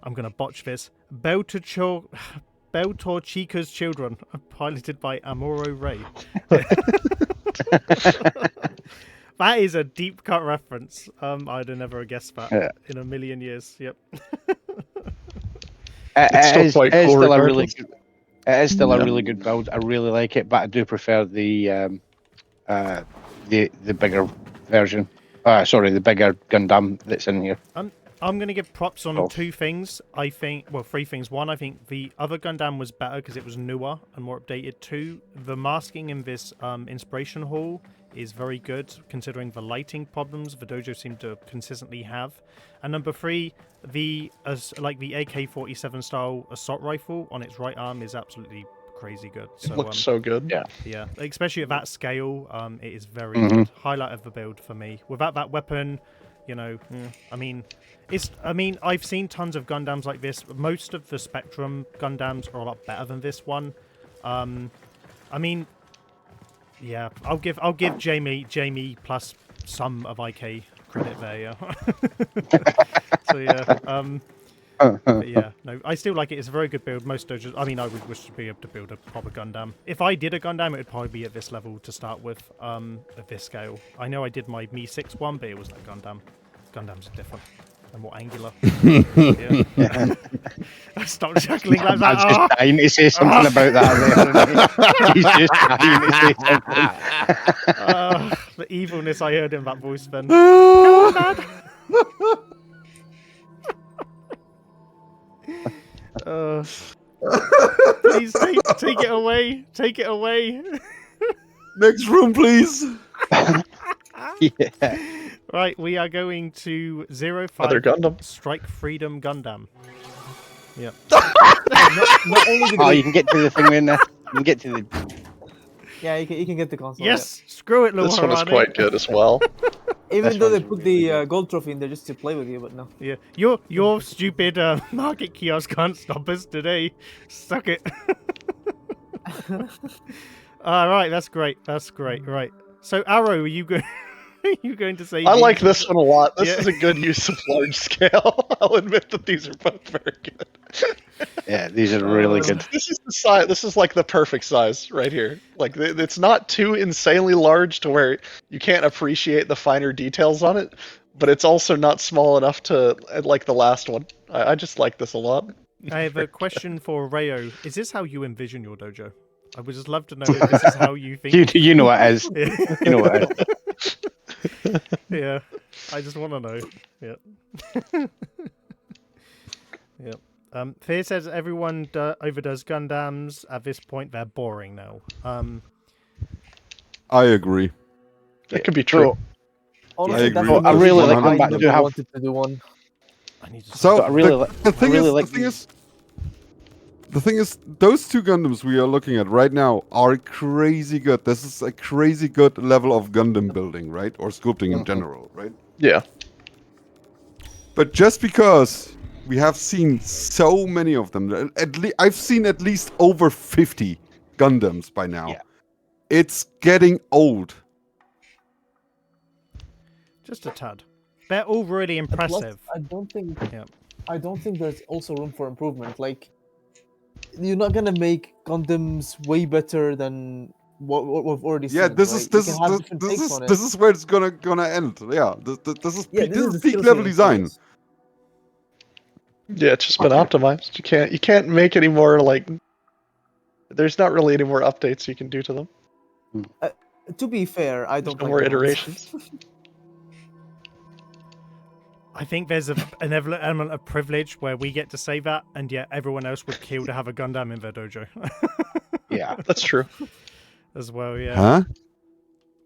I'm going to botch this. Beltorchica's Children, piloted by Amuro Ray. That is a deep cut reference. I'd have never guessed that in a million years. Yep. It is still a really good. It is still a really good build. I really like it, but I do prefer the bigger version. Sorry, the bigger Gundam that's in here. I'm going to give props on two things. I think, well, three things. One, I think the other Gundam was better because it was newer and more updated. Two, the masking in this Inspiration Hall is very good, considering the lighting problems the dojo seem to consistently have. And number three, the AK-47 style assault rifle on its right arm is absolutely crazy good. So, it looks so good. Yeah, especially at that scale, it is very good. Highlight of the build for me. Without that weapon, you know, I've seen tons of Gundams like this. Most of the Spectrum Gundams are a lot better than this one. Yeah, I'll give Jamie plus some of IK credit there. Yeah. So yeah. But yeah, no, I still like it. It's a very good build. Most dojos, I would wish to be able to build a proper Gundam. If I did a Gundam, it would probably be at this level to start with, at this scale. I know I did my Mi 6 one, but it was like Gundam. Gundams are different and more angular. Yeah. Stop chuckling like that. I'm just dying to say something about that. He's just dying to say something. The evilness I heard in that voice then. Come on, Dad. Please take it away. Take it away. Next room, please. Yeah. Right, we are going to 05 Other Gundam. Strike Freedom Gundam. Yep. Not only did You can get to the thing in there. You can get to the. Yeah, you can get the console. Yes, screw it, LUOHUA. This one is quite good as well. Even though they put the gold trophy in there just to play with you, but no. Yeah, your stupid market kiosk can't stop us today. Suck it. Right, that's great. That's great. Right. So, Arrow, are you going? Are you going to say? I like this one a lot. This is a good use of large scale. I'll admit that these are both very good. Yeah, these are really good. This is the size. This is like the perfect size right here. Like it's not too insanely large to where you can't appreciate the finer details on it, but it's also not small enough to like the last one. I just like this a lot. I have a question for Rayo. Is this how you envision your dojo? I would just love to know if this is how you think. You know what it is. You know what it is. Yeah, I just want to know. Yep. Yep. Fear says everyone overdoes Gundams. At this point, they're boring now. I agree. That could be true. Honestly, I that's agree. the I really reason like why them, but I never do have- wanted to do one. I need to. So I really the thing really is, like the thing is, those two Gundams we are looking at right now are crazy good. This is a crazy good level of Gundam building, right? Or sculpting in general, right? Yeah. But just because we have seen so many of them, I've seen at least over 50 Gundams by now. Yeah. It's getting old. Just a tad. They're all really impressive. Plus, I don't think. Yeah. I don't think there's also room for improvement. Like, you're not gonna make Gundams way better than what we've already seen. Yeah, this right? is You this can is have this, different this takes is on it. this is where it's gonna end. Yeah, this is Yeah, peak, this is the peak skill level setting design. phase. Yeah, it's just been optimized. You can't make any more like. There's not really any more updates you can do to them. To be fair, I There's don't no like more the ones. iterations. I think there's an element of privilege where we get to say that, and yet everyone else would kill to have a Gundam in their dojo. Yeah. That's true. As well, yeah. Huh?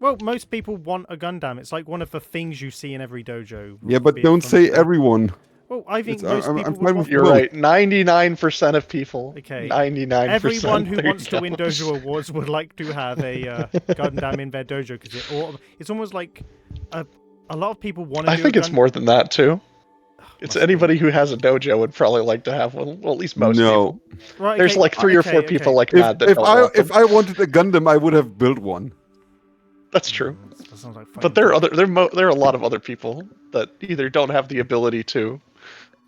Well, most people want a Gundam. It's like one of the things you see in every dojo. Yeah, but be it don't from say the- everyone. Well, I think It's- most I'm people fine would with want... You're Well- right. 99% of people. Okay. 99%. Everyone who There you wants to win go. dojo awards would like to have a Gundam in their dojo because it's almost like a lot of people want to. I think it's more than that too. It's Must anybody be. who has a dojo would probably like to have one. Well, at least most No. people. Right, There's okay, like 3 or 4 okay, people okay. like Mad that If don't want them. if I wanted a Gundam, I would have built one. That's true. That sounds like But there are there are a lot of other people that either don't have the ability to,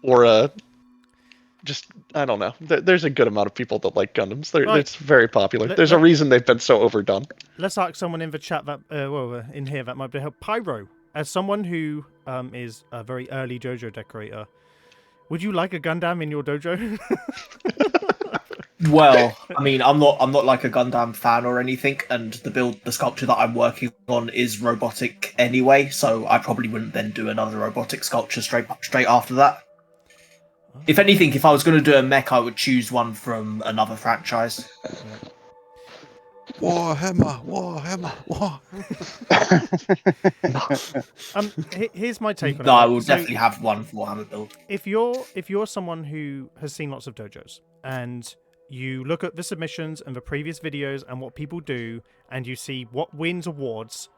or just I don't know. There's a good amount of people that like Gundams. Right. It's very popular. There's a let- reason they've been so overdone. Let's ask someone in the chat that, in here that might be help. Pyro, as someone who is a very early dojo decorator, would you like a Gundam in your dojo? Well, I mean, I'm not like a Gundam fan or anything, and the sculpture that I'm working on is robotic anyway, so I probably wouldn't then do another robotic sculpture straight after that. If anything, if I was going to do a mech, I would choose one from another franchise. Warhammer, War. Here's my take on it. No, I will So, definitely have one for Warhammer build. if you're someone who has seen lots of dojos and you look at the submissions and the previous videos and what people do, and you see what wins awards,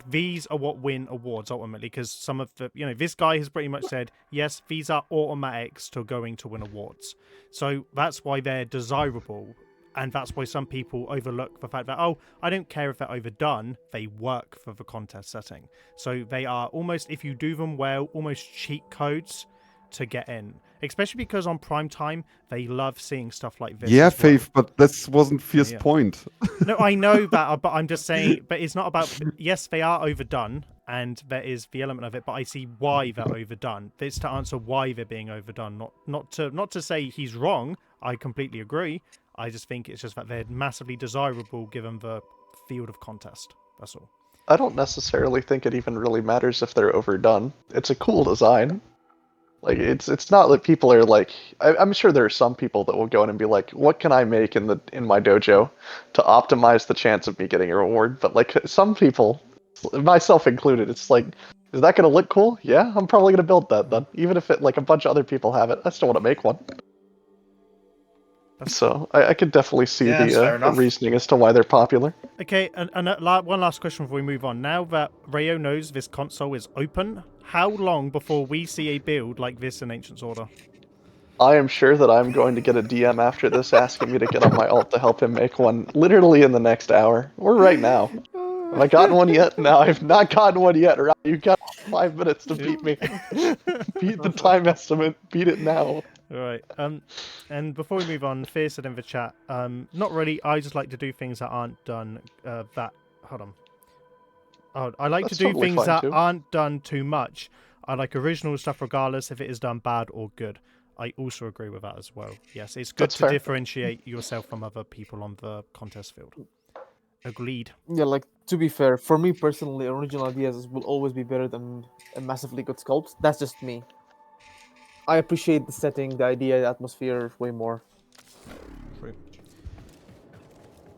these are what win awards ultimately, because some of the, this guy has pretty much said, yes, these are automatics to going to win awards. So that's why they're desirable, and that's why some people overlook the fact that, oh, I don't care if they're overdone, they work for the contest setting. So they are almost, if you do them well, almost cheat codes to get in. Especially because on prime time, they love seeing stuff like this. Yeah, as well. Faith, but this wasn't Fierce Yeah. point. No, I know that, but I'm just saying, but it's not about, yes, they are overdone, and there is the element of it, but I see why they're overdone. It's to answer why they're being overdone, not to say he's wrong. I completely agree. I just think it's just that they're massively desirable given the field of contest. That's all. I don't necessarily think it even really matters if they're overdone. It's a cool design. Like it's not that people are like. I'm sure there are some people that will go in and be like, "What can I make in my dojo to optimize the chance of me getting a reward?" But like some people, myself included, it's like, is that going to look cool? Yeah, I'm probably going to build that then, even if it like a bunch of other people have it. I still want to make one. So I could definitely see Yeah, that's fair the enough. reasoning as to why they're popular. Okay, and one last question before we move on. Now that Rayo knows this console is open, how long before we see a build like this in Ancient's Order? I am sure that I'm going to get a DM after this asking me to get on my alt to help him make one literally in the next hour. Or right now. Have I gotten one yet? No, I've not gotten one yet. Right? You've got 5 minutes to beat me. Beat the time estimate. Beat it now. All right. And before we move on, Fear said in the chat, not really. I just like to do things that aren't done. Hold on. Oh, I like That's to do totally things fine, that too. aren't done too much. I like original stuff regardless if it is done bad or good. I also agree with that as well. Yes, it's good That's to fair. differentiate yourself from other people on the contest field. Agreed. Yeah, like to be fair, for me personally, original ideas will always be better than a massively good sculpt. That's just me. I appreciate the setting, the idea, the atmosphere way more. True.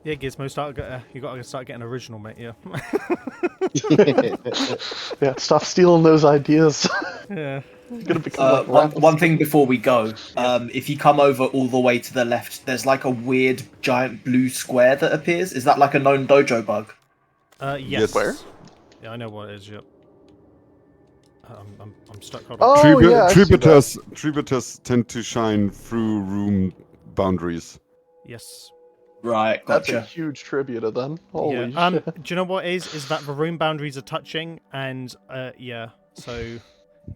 Yeah, Gizmo, you got to start getting original, mate. Yeah. Yeah, stop stealing those ideas. Yeah. You're gonna become like One thing before we go, if you come over all the way to the left, there's like a weird giant blue square that appears. Is that like a known dojo bug? Yes. Where? Yeah, I know what it is. Yep. I'm stuck. Hold Oh, on. yeah, I see that. Tributers tend to shine through room boundaries. Yes. Right, That's a gotcha. huge tribute then. Holy Yeah. shit. Do you know what is that the room boundaries are touching, and yeah, so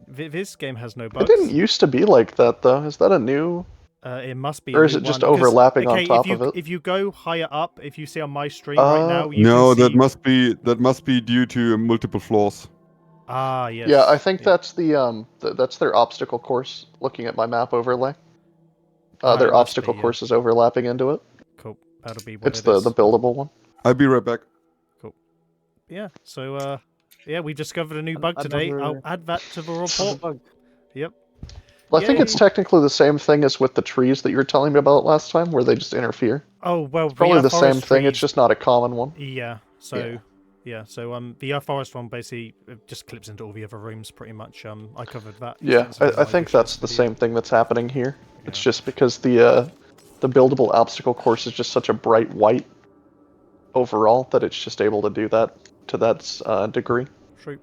This game has no It bugs. didn't used to be like that though. Is that a new? It must be. Or a is new it just one, because- overlapping on okay, top if you, of it? If you go higher up, if you see on my stream right now, you No, can see... that must be due to multiple floors. Ah, yes. Yeah, I think yeah. that's the that's their obstacle course. Looking at my map overlay, Ah, their it must obstacle be, yeah. course is overlapping into it. Cool. That'll be what It's it the is. buildable one. I'll be right back. Yeah, so, yeah, we discovered a new bug today. I'll Another- add that to the Another report. bug. Yep. Well, I think it's Yay. technically the same thing as with the trees that you were telling me about last time, where they just interfere. Oh, well, Probably the same forest thing. It's trees- just not a common one. Yeah, so... Yeah, so the forest one basically just clips into all the other rooms pretty much. I covered that. Yeah, extensively in I my think previous that's the video. same thing that's happening here. It's Yeah. just because the buildable obstacle course is just such a bright white overall that it's just able to do that to that degree. True.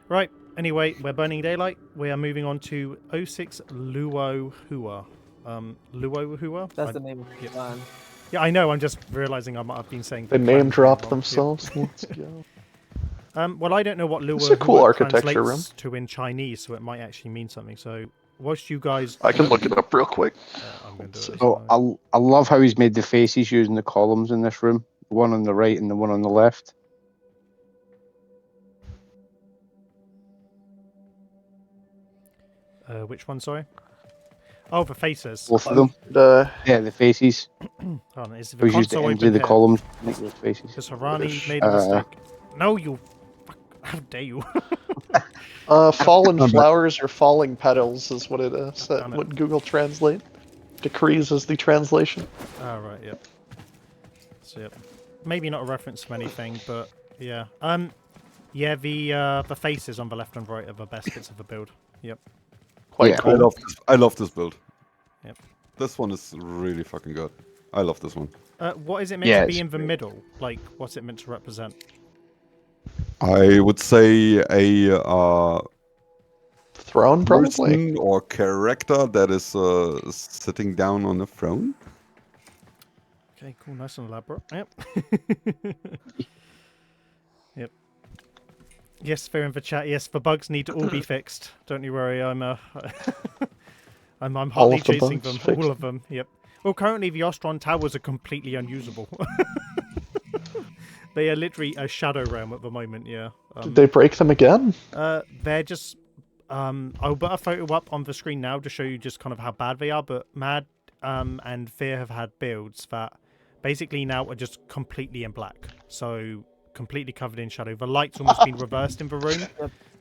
Right, anyway, we're burning daylight. We are moving on to 06 LUOHUA. LUOHUA? That's the name of the Yep. clan. Yeah, I know, I'm just realizing I might have been saying... They the name clan drop wrong. themselves. Let's go. Well, I don't know what It's a cool LUOHUA architecture translates to in Chinese, so it might actually mean something. So, whilst you guys... I can look it up real quick. I'm going to do it. as So well. I love how he's made the faces using the columns in this room. The one on the right and the one on the left. Which one, sorry? Oh, the faces. Both of them. Yeah, the faces. Hold on, is the He's used the console ends open of the here? columns to make those faces. Because Harani made a mistake. No, you... How dare you? Fallen I'm back. flowers or falling petals is what it is. Damn it. What Google Translate decrees is the translation. Oh, right, yep. So, yep. Maybe not a reference to anything, but yeah. Yeah, the faces on the left and right are the best bits of the build. Yep. Quite Yeah. cool. I love this build. Yep. This one is really fucking good. I love this one. What is it meant Yeah, to be it's in the great. middle? Like, what's it meant to represent? I would say a Throne, probably. person or character that is sitting down on a throne. Okay, cool, nice and elaborate. Yep. Yep. Yes, fair in the chat. Yes, the bugs need to all be fixed. Don't you worry. I'm All hotly of the chasing bugs them. fixed. All of them. Yep. Well, currently the Ostron towers are completely unusable. They are literally a shadow realm at the moment. Yeah. Did they break them again? They're just. I'll put a photo up on the screen now to show you just kind of how bad they are. But Mad and Fear have had builds that basically now are just completely in black. So completely covered in shadow. The light's almost been reversed in the room.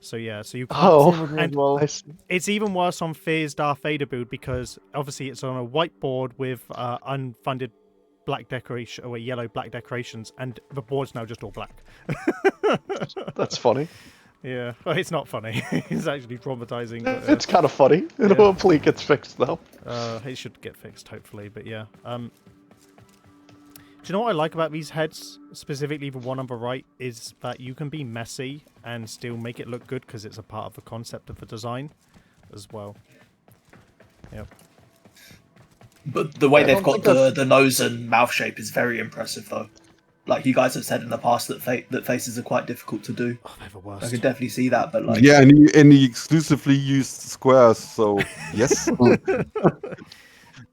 So yeah, so you can't. Oh, Same with me as and- well. I see. It's even worse on Fear's Darth Vader build because obviously it's on a whiteboard with unfunded black decoration or yellow black decorations, and the board's now just all black. That's funny. Yeah, well, it's not funny. It's actually traumatizing. But, It's kind of funny. Yeah. Hopefully it gets fixed though. it should get fixed, hopefully. But yeah. Do you know what I like about these heads, specifically the one on the right, is that you can be messy and still make it look good because it's a part of the concept of the design as well. Yep. But the way I they've don't got think the nose and mouth shape is very impressive, though. Like you guys have said in the past that that faces are quite difficult to do. Oh, they're the I worst. can definitely see that, but like, Yeah, and he exclusively used squares, so yes.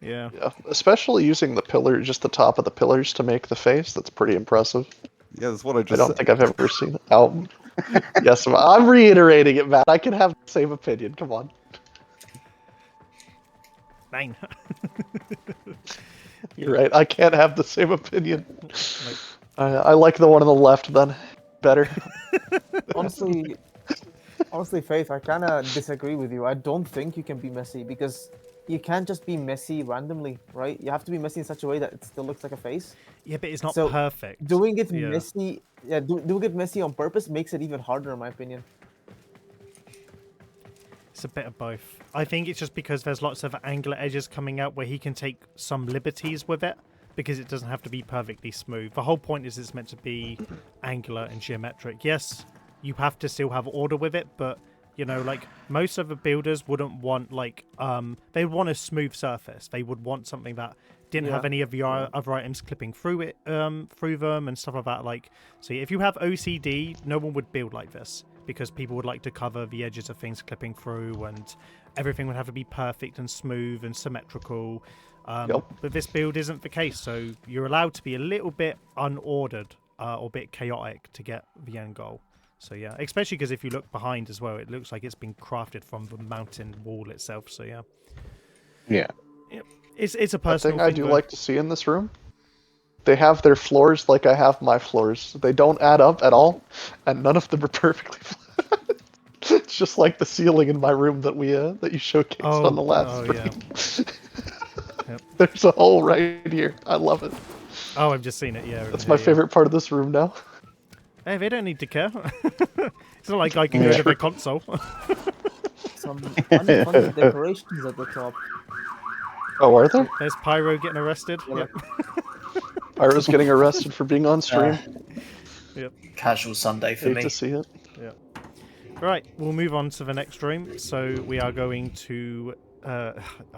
Yeah. Yeah, especially using the pillar, just the top of the pillars to make the face. That's pretty impressive. Yeah, that's what I I just don't said. think I've ever seen it. Oh, yes, I'm reiterating it, Matt. I can have the same opinion. Come on. 9. You're right. I can't have the same opinion. Like, I like the one on the left then better. honestly, Faith, I kind of disagree with you. I don't think you can be messy because you can't just be messy randomly, right? You have to be messy in such a way that it still looks like a face. yeah, but it's not So, perfect. Doing it Yeah. messy, doing it messy on purpose makes it even harder, in my opinion. It's a bit of both. I think it's just because there's lots of angular edges coming out where he can take some liberties with it because it doesn't have to be perfectly smooth. The whole point is it's meant to be angular and geometric. Yes, you have to still have order with it, but You know, like most other builders wouldn't want like they would want a smooth surface. They would want something that didn't have any of the other items clipping through it, through them and stuff like that. Like, so if you have OCD, no one would build like this because people would like to cover the edges of things clipping through, and everything would have to be perfect and smooth and symmetrical. But this build isn't the case, so you're allowed to be a little bit unordered or a bit chaotic to get the end goal. So yeah, especially because if you look behind as well, it looks like it's been crafted from the mountain wall itself. So yeah. Yeah. It's a personal thing I do like to see in this room. They have their floors like I have my floors. They don't add up at all, and none of them are perfectly flat. It's just like the ceiling in my room that we that you showcased on the last stream. Yep. There's a hole right here. I love it. Oh, I've just seen it. Yeah, that's my favorite part of this room now. Hey, they don't need to care. It's not like I can go to the console. Some unfunded decorations at the top. Oh, are there? There's Pyro getting arrested. Yep. Pyro's getting arrested for being on stream. Yep. Casual Sunday for me. Hate to see it. Yeah. Right, we'll move on to the next room. So we are going to. I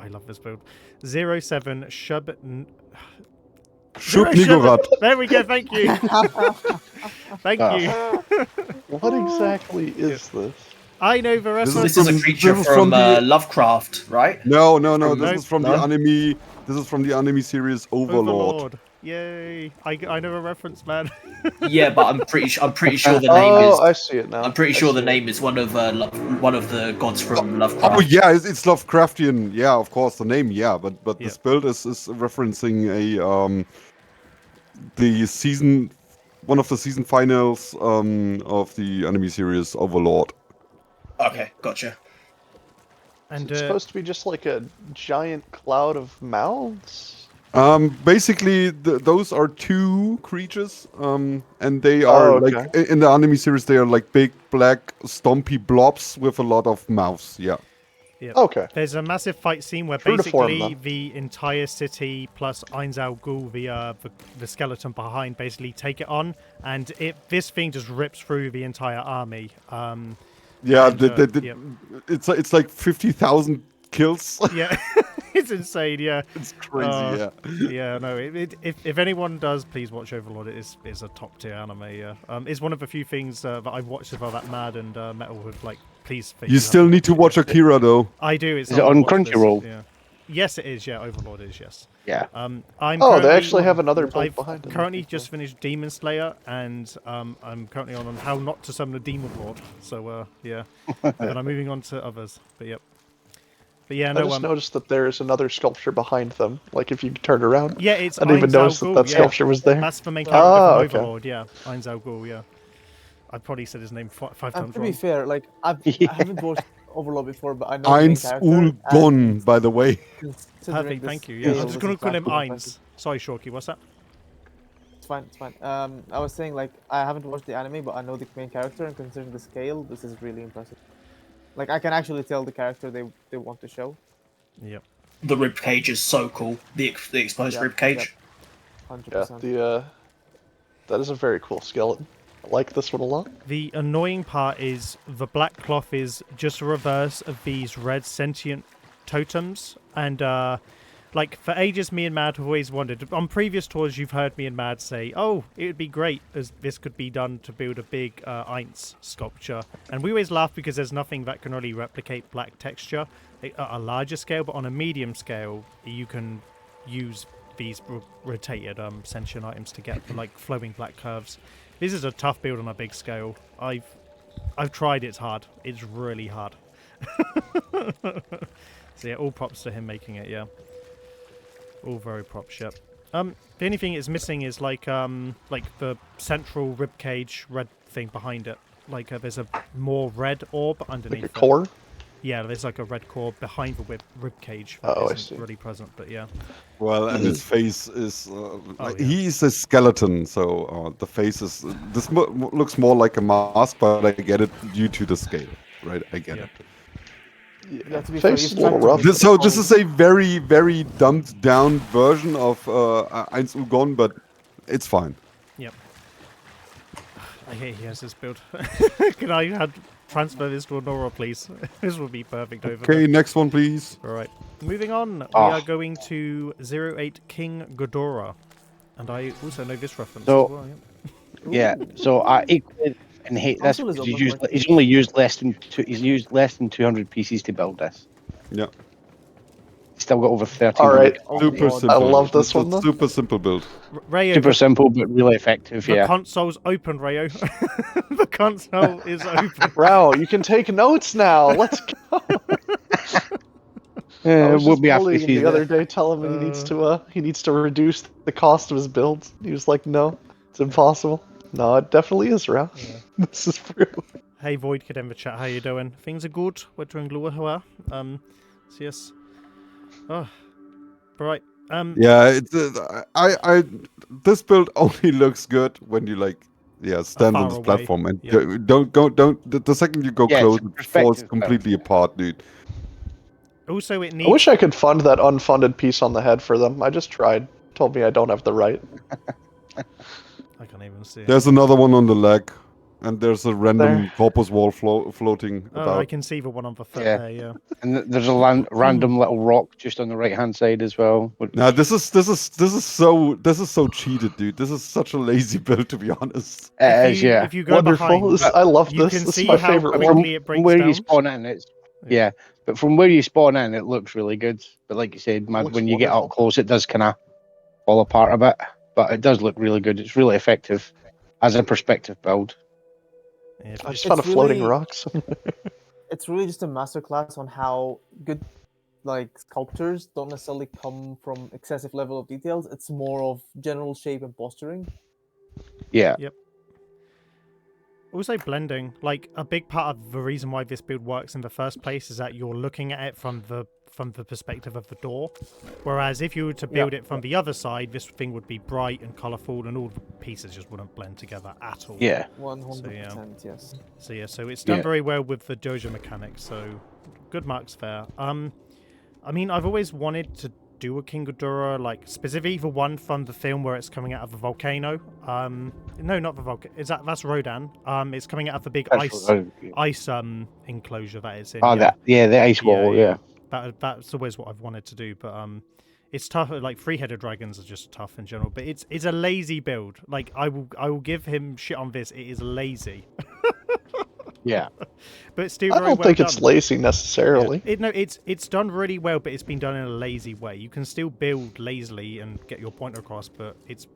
love this build. 07 Shub. Shub Niggurath. There we go. Thank you. Thank you. What exactly is this? I know the rest. This is a creature from Lovecraft, right? No. This is from the anime. This is from the anime series Overlord. Yay! I know a reference, man. Yeah, but I'm pretty sure the name is. Oh, I see it now. I'm pretty sure the name is one of the gods from Lovecraft. Oh yeah, it's Lovecraftian. Yeah, of course the name. Yeah, but this build is referencing a one of the season finals of the anime series Overlord. Okay, gotcha. And it's supposed to be just like a giant cloud of mouths. Basically, those are two creatures, and they are like in the anime series. They are like big black stompy blobs with a lot of mouths. Yeah. Yep. Okay. There's a massive fight scene where basically the entire city plus Ainzal Ghul, the skeleton behind, basically take it on, and this thing just rips through the entire army. Yeah, it's like 50,000 kills. Yeah, it's insane. Yeah, it's crazy. Yeah. Yeah. No. If anyone does, please watch Overlord. It is a top tier anime. Yeah. It's one of the few things that I've watched as well that Mad and Metal would like. Please. You still need to watch Akira though. I do. Is it on Crunchyroll? Yeah. Yes, it is. Yeah, Overlord is. Yes. Yeah. They actually have another build behind it. I've currently just finished Demon Slayer, and I'm currently on how not to summon a Demon Lord. So yeah, and I'm moving on to others. But yep. But yeah, I just noticed that there's another sculpture behind them. Like if you turn around. Yeah, it's. I didn't even notice that sculpture was there. That's the main character from Overlord. Yeah, Ainzal Ghul. Yeah. I probably said his name five times wrong. To be fair, like I haven't watched Overlord before, but I know Ainzul, by the way. Perfect, thank you. Yeah, I'm just going to call him Ainz. Sorry, Shorky, what's that? It's fine, it's fine. I was saying, like, I haven't watched the anime, but I know the main character, and considering the scale, this is really impressive. Like, I can actually tell the character they want to show. Yep. The rib cage is so cool. The exposed rib cage. 100%. Yeah, that is a very cool skeleton. I like this one a lot. The annoying part is the black cloth is just a reverse of these red sentient totems, and like for ages me and Mad have always wondered. On previous tours you've heard me and Mad say, oh, it would be great as this could be done to build a big Ainz sculpture, and we always laugh because there's nothing that can really replicate black texture at a larger scale, but on a medium scale you can use these rotated sentient items to get like flowing black curves. This is a tough build on a big scale. I've tried. It's hard. It's really hard. So yeah, all props to him making it. Yeah, all very props. Yep. The only thing it's missing is like the central rib cage red thing behind it. Like there's a more red orb underneath. Like a core. Yeah, there's like a red core behind the rib cage. Oh, I see. Really present, but yeah. Well, and his face is he's a skeleton, so the face is looks more like a mask, but I get it due to the scale, right? I get it. Yeah, to be face is a little rough. This is a very, very dumbed down version of Ainzul, but it's fine. Yep. I hate he has this build. Can I transfer this to Annora, please? This would be perfect over Okay, there. next one, please. Alright, moving on. We Ah. are going to 08 King Ghidorah. And I also know this reference So- as well. Yeah. So I equally and hate this. Console is 'Cause He's, open used, market. he's only used less than he's used less than 200 pieces to build this. Yeah. He's still got over 13. All right. Oh, Super God. simple. love this It's a one, though. super simple build. Rayo, Super simple but really effective. the Yeah. console's open, Rayo. The console is open. Wow, you can take notes now. Let's go. I Yeah, was we'll just be after bullying him the the other day, telling him he needs to reduce the cost of his builds. He was like, "No, it's impossible." No, it definitely is, Rao. This is real. Hey Void Kid in the chat, how you doing? Things are good. We're doing LUOHUA. So yes. Oh, right. Yeah, it's this build only looks good when you stand Far on this away. platform and Yeah. don't the second you go Yeah, it's close, a it falls perspective completely apart, dude. Also, it I needs. wish I could fund that unfunded piece on the head for them. I just tried. Told me I don't have the right. I can't even see it. There's another one on the leg, and there's a random There. corpus wall floating Oh, about. I can see the one on the foot Yeah. there. Yeah. And there's a random little rock just on the right hand side as well. Now this is so cheated, dude. This is such a lazy build, to be honest. If you go Wonderful. behind, I love you this. can This see is my how favorite quickly one. it From breaks where down. you spawn in, it's yeah. But from where you spawn in, it looks really good. But like you said, man, Looks when you get wonderful. up close, it does kind of fall apart a bit. But it does look really good. It's really effective as a perspective build. Yeah, I just It's found a floating really- rock. It's really just a masterclass on how good sculptures don't necessarily come from excessive level of details. It's more of general shape and posturing. Yeah. Also blending, like a big part of the reason why this build works in the first place is that you're looking at it from the perspective of the door, whereas if you were to build it from the other side, this thing would be bright and colourful and all the pieces just wouldn't blend together at all. Yeah. 100%, yes. So it's done Yeah. very well with the dojo mechanics, so good marks there. I mean, I've always wanted to do a King Ghidorah, like specifically the one from the film where it's coming out of the volcano. No, not the volcano. That's Rodan. It's coming out of the big ice enclosure that it's in. Oh, the ice wall. Yeah. That's always what I've wanted to do, but it's tough. Like three-headed dragons are just tough in general, but it's a lazy build. Like I will give him shit on this. It is lazy. Yeah. But it's still I very don't well think done. it's lazy necessarily. It's done really well, but it's been done in a lazy way. You can still build lazily and get your point across, but it's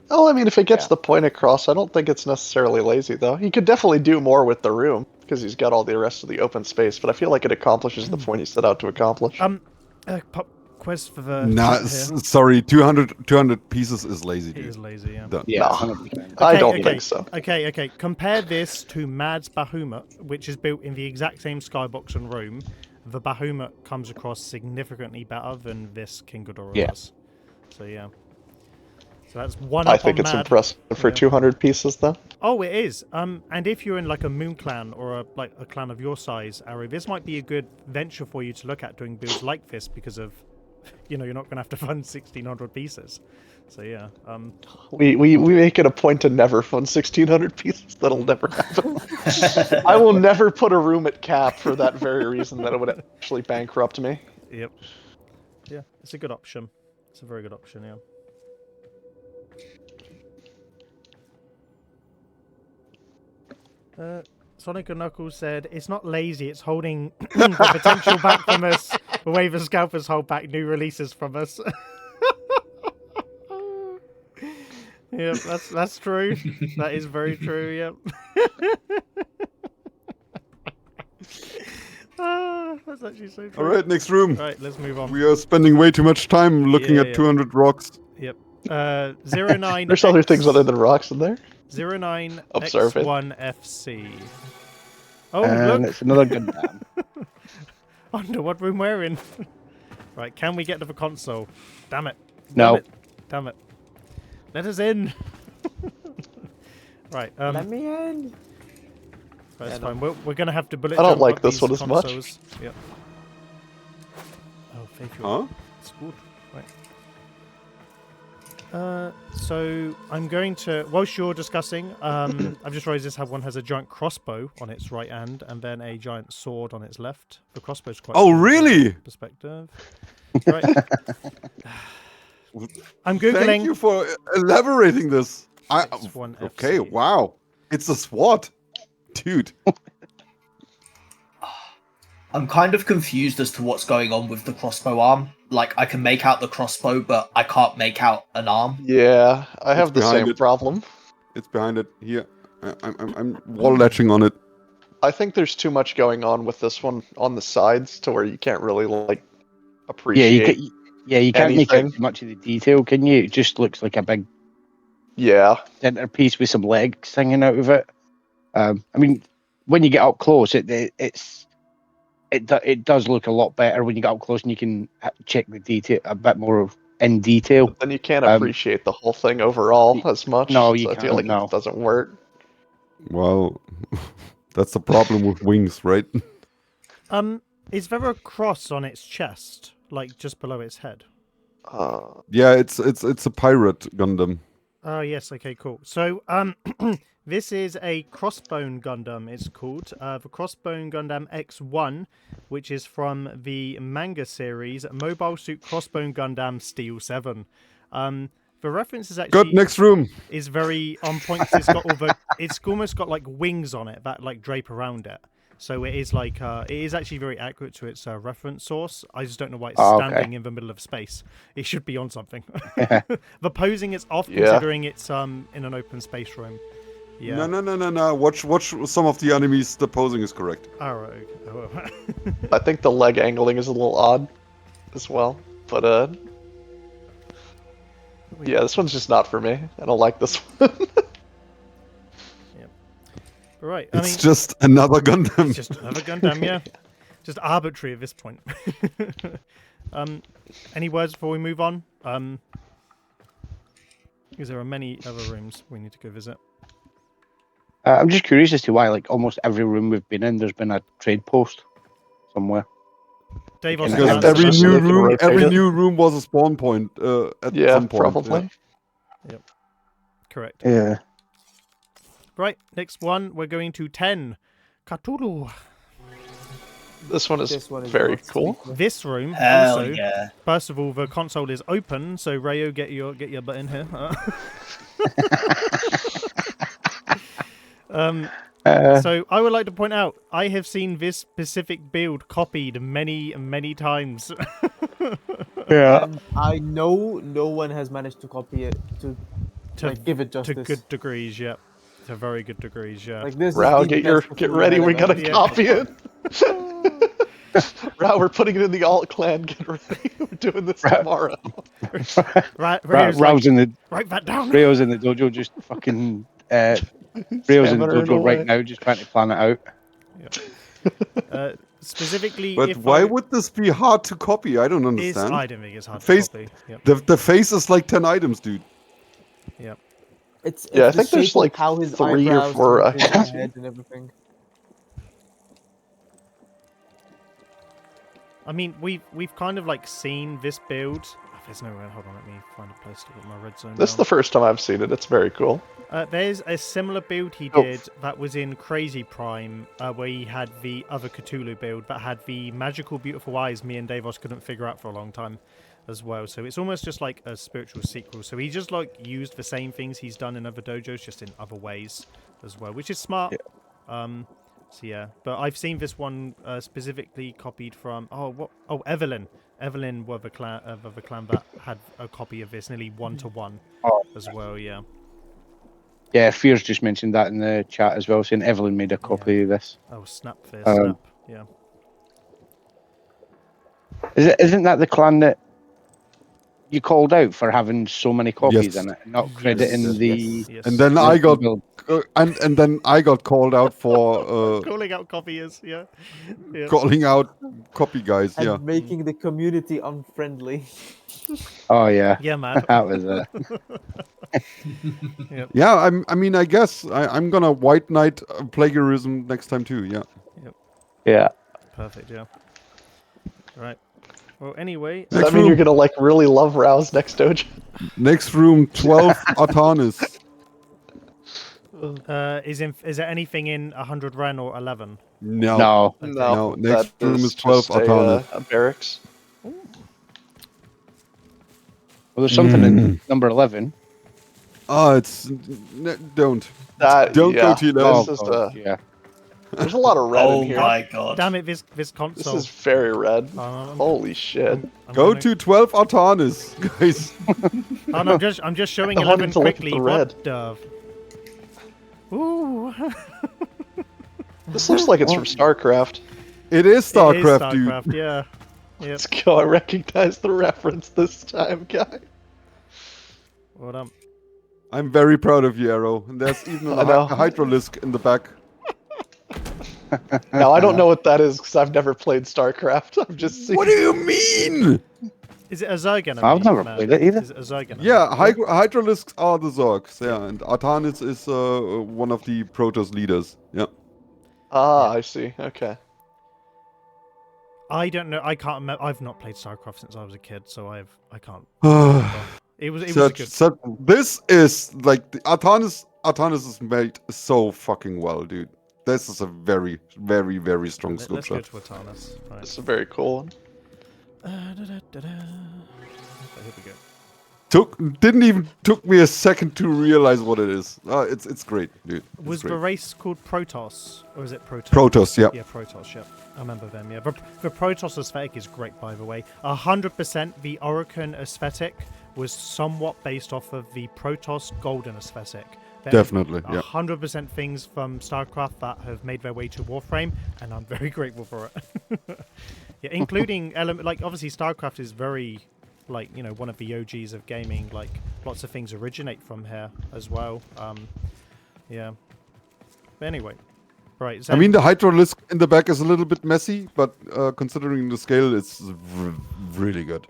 Well, I mean, if it gets the point across, I don't think it's necessarily lazy, though. He could definitely do more with the room, because he's got all the rest of the open space, but I feel like it accomplishes the point he set out to accomplish. Pop quest for the Nah, chat here. sorry, 200 pieces is lazy, It dude. is lazy, yeah. Done. Yeah. No. 100%. I don't think so. Okay. Compare this to Mad's Bahamut, which is built in the exact same skybox and room. The Bahamut comes across significantly better than this King Ghidorah Yeah. does. So yeah. So that's one I up think on it's Mad. impressive for Yeah. 200 pieces, though. Oh, it is. And if you're in like a Moon clan or a clan of your size, Ari, this might be a good venture for you to look at doing builds like this because of, you're not going to have to fund 1,600 pieces. So yeah. We make it a point to never fund 1,600 pieces. That'll never happen. I will never put a room at cap for that very reason that it would actually bankrupt me. Yep. Yeah, it's a good option. It's a very good option. Yeah. Sonic and Knuckles said, it's not lazy, it's holding the potential back from us the way the scalpers hold back new releases from us. Yep, that's true. That is very true, yep. That's actually so true. Alright, next room. Right, let's move on. We are spending way too much time looking Yeah, at yeah. 200 rocks. Yep. 09 There's other things other than rocks in there. 09 Observe it. X1FC. Oh, And look! it's another Gundam. Under what room we're in. Right, can we get to the console? Damn it. No. Damn it. Let us in. Right, Let me in. that's fine. We're gonna have to bullet I don't jump like up this these one as much. consoles. Yep. Oh, Faith, Huh? it's good. Right. So I'm going to, whilst you're discussing, I've just realised this one has a giant crossbow on its right hand and then a giant sword on its left. The crossbow's quite Oh, cool from really? that perspective. Right. I'm googling. Thank you for elaborating this. X1FC. Okay, wow. It's a SWAT. Dude. I'm kind of confused as to what's going on with the crossbow arm. Like, I can make out the crossbow, but I can't make out an arm. Yeah, I have the behind same it. problem. It's behind it. Here. I'm wall latching on it. I think there's too much going on with this one on the sides to where you can't really like appreciate. You can't make anything. out too much of the detail, can you? It just looks like a big Yeah, centerpiece with some legs hanging out of it. I mean, when you get up close, it does look a lot better when you get up close and you can check the detail a bit more in detail. but then you can't appreciate the whole thing overall as much. No, you so I feel can't, like no. it doesn't work. Well, that's the problem with wings, right? Is there a cross on its chest, like just below its head? Yeah, it's a pirate Gundam. Oh yes, okay, cool. So this is a Crossbone Gundam, it's called. The Crossbone Gundam X1, which is from the manga series Mobile Suit Crossbone Gundam Steel 7. The reference is actually Good, next room. is very on point 'cause it's got all the it's almost got like wings on it that like drape around it. So it is like it is actually very accurate to its reference source. I just don't know why it's standing in the middle of space. It should be on something. The posing is off considering it's in an open space room. Yeah. No. Watch some of the enemies. The posing is correct. All right. Okay. I think the leg angling is a little odd as well, but yeah, this one's just not for me. I don't like this one. Right. It's just another Gundam. It's just another Gundam, yeah. Just arbitrary at this point. Any words before we move on? Because there are many other rooms we need to go visit. I'm just curious as to why, like, almost every room we've been in, there's been a trade post somewhere. Dave, Because every new room was a spawn point at some point. Probably. Yep. Correct. Yeah. Right, next one, we're going to 10. Cthulhu. This one is This one is very not cool. sleeping. This room, Hell also, yeah. first of all, the console is open, so Rayo, get your butt in here. So I would like to point out, I have seen this specific build copied many, many times. Yeah. And I know no one has managed to copy it to like, give it To justice. good degrees, yeah. To very good degrees, yeah. Like this. Rao, is the get best get Cthulhu ready. I've We ever gotta seen. copy it. Rao, we're putting it in the alt clan. Get ready. We're doing this tomorrow. Rao's in the Write that down. Rao's in the dojo, just fucking. Rao's in the Hammering dojo away. right now, just trying to plan it out. Specifically, But if why I, would this be hard to copy? I don't it's, understand. I don't think it's hard Face- to copy. Yep. The face is like 10 items, dude. Yep. It's Yeah, I the think there's, shape of like, how his 3 or eyebrows 4 and his items. head and everything. I mean, we've kind of like seen this build. Oh, there's no way. Hold on, let me find a place to put my red zone. This is down. the first time I've seen it. It's very cool. There's a similar build he Oh. did that was in Crazy Prime, where he had the other Cthulhu build that had the magical, beautiful eyes me and Davos couldn't figure out for a long time as well. So it's almost just like a spiritual sequel. So he just like used the same things he's done in other dojos, just in other ways as well, which is smart. So yeah, but I've seen this one specifically copied from Evelyn. Evelyn were the clan that had a copy of this, nearly 1-to-1 as well. Yeah. Yeah, Fears just mentioned that in the chat as well, saying Evelyn made a copy of this. Oh, snap there, snap. Yeah. Isn't that the clan that you called out for having so many copies Yes. in it, not crediting the? Yes. And then the I got build? and then I got called out for calling out copiers. Yeah. Yeah. calling out copy guys. And Yeah. making the community unfriendly. Oh yeah, Yeah, man. that was Yeah, I mean, I guess I'm gonna white knight plagiarism next time too. Yeah. yeah. Perfect. Yeah. Right. Well, anyway. Does that mean you're gonna like really love Rouse next dojo? Next room, 12 Artanis. Is there anything in 100 Ren or 11? No. No. No. Next that room is 12 just Artanis. a barracks. Well, there's something in number 11. Oh, it's don't That go yeah, to Oh, This is God, yeah. there's a lot of red Oh in here. my god. Damn it, this This console. is very red. I'm Holy shit. go gonna- to 12 Artanis, guys. Oh, no, I'm just showing I wanted 11 to look at quickly. the What red. the? Ooh. This looks like it's from StarCraft. It is StarCraft, it is dude. StarCraft, yeah. Yep. Let's go. I recognize the reference this time, guy. Well done. I'm very proud of you, Arrow. And there's even I know. a Hydralisk in the back. Now I don't know what that is because I've never played StarCraft. I've just seen. What do you mean? Is it a Zerg enemy? I've never man? played it either. Is it a Zerg enemy? Yeah, Hydralisks are the Zorgs. Yeah, and Artanis is one of the Protoss leaders. Yeah. Ah, I see. Okay. I don't know. I can't remember. I've not played StarCraft since I was a kid, so I can't. remember. It was a good. This is like the Artanis is made so fucking well, dude. This is a very, very, very strong Let's go sculpture. to Artanis. Right. This is a very cool one. So here we go. Didn't even took me a second to realize what it is. It's great, dude. It's Was great. the race called Protoss, or is it Protoss? Protoss, yeah. Yeah, Protoss. Yeah, I remember them. Yeah, the Protoss aesthetic is great, by the way. 100%. The Oricon aesthetic was somewhat based off of the Protoss Golden aesthetic. Definitely, yeah. 100% things from StarCraft that have made their way to Warframe, and I'm very grateful for it. Yeah, including like obviously StarCraft is very, like, you know, one of the OGs of gaming. Like lots of things originate from here as well. Yeah. But anyway, right. So I mean, the Hydralisk in the back is a little bit messy, but considering the scale, it's really good.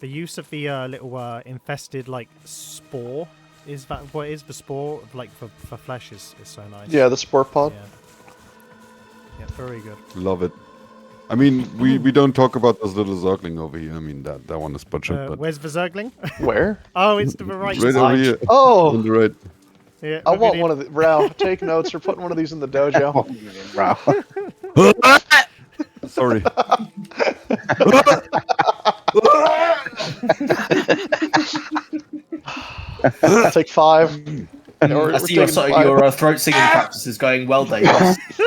the use of the little infested like spore is that what is the spore like for flesh is so nice. Yeah, the spore pod. Yeah, very good. Love it. I mean, we don't talk about this little Zergling over here. I mean, that one is butchered, but Where's the Zergling? Where? Oh, it's to the right. right over here. On Oh, the right. Yeah, I look want at one of the. Rao, take notes. We're putting one of these in the dojo. Sorry. Take 5. I see your throat singing practice is going well, Dave.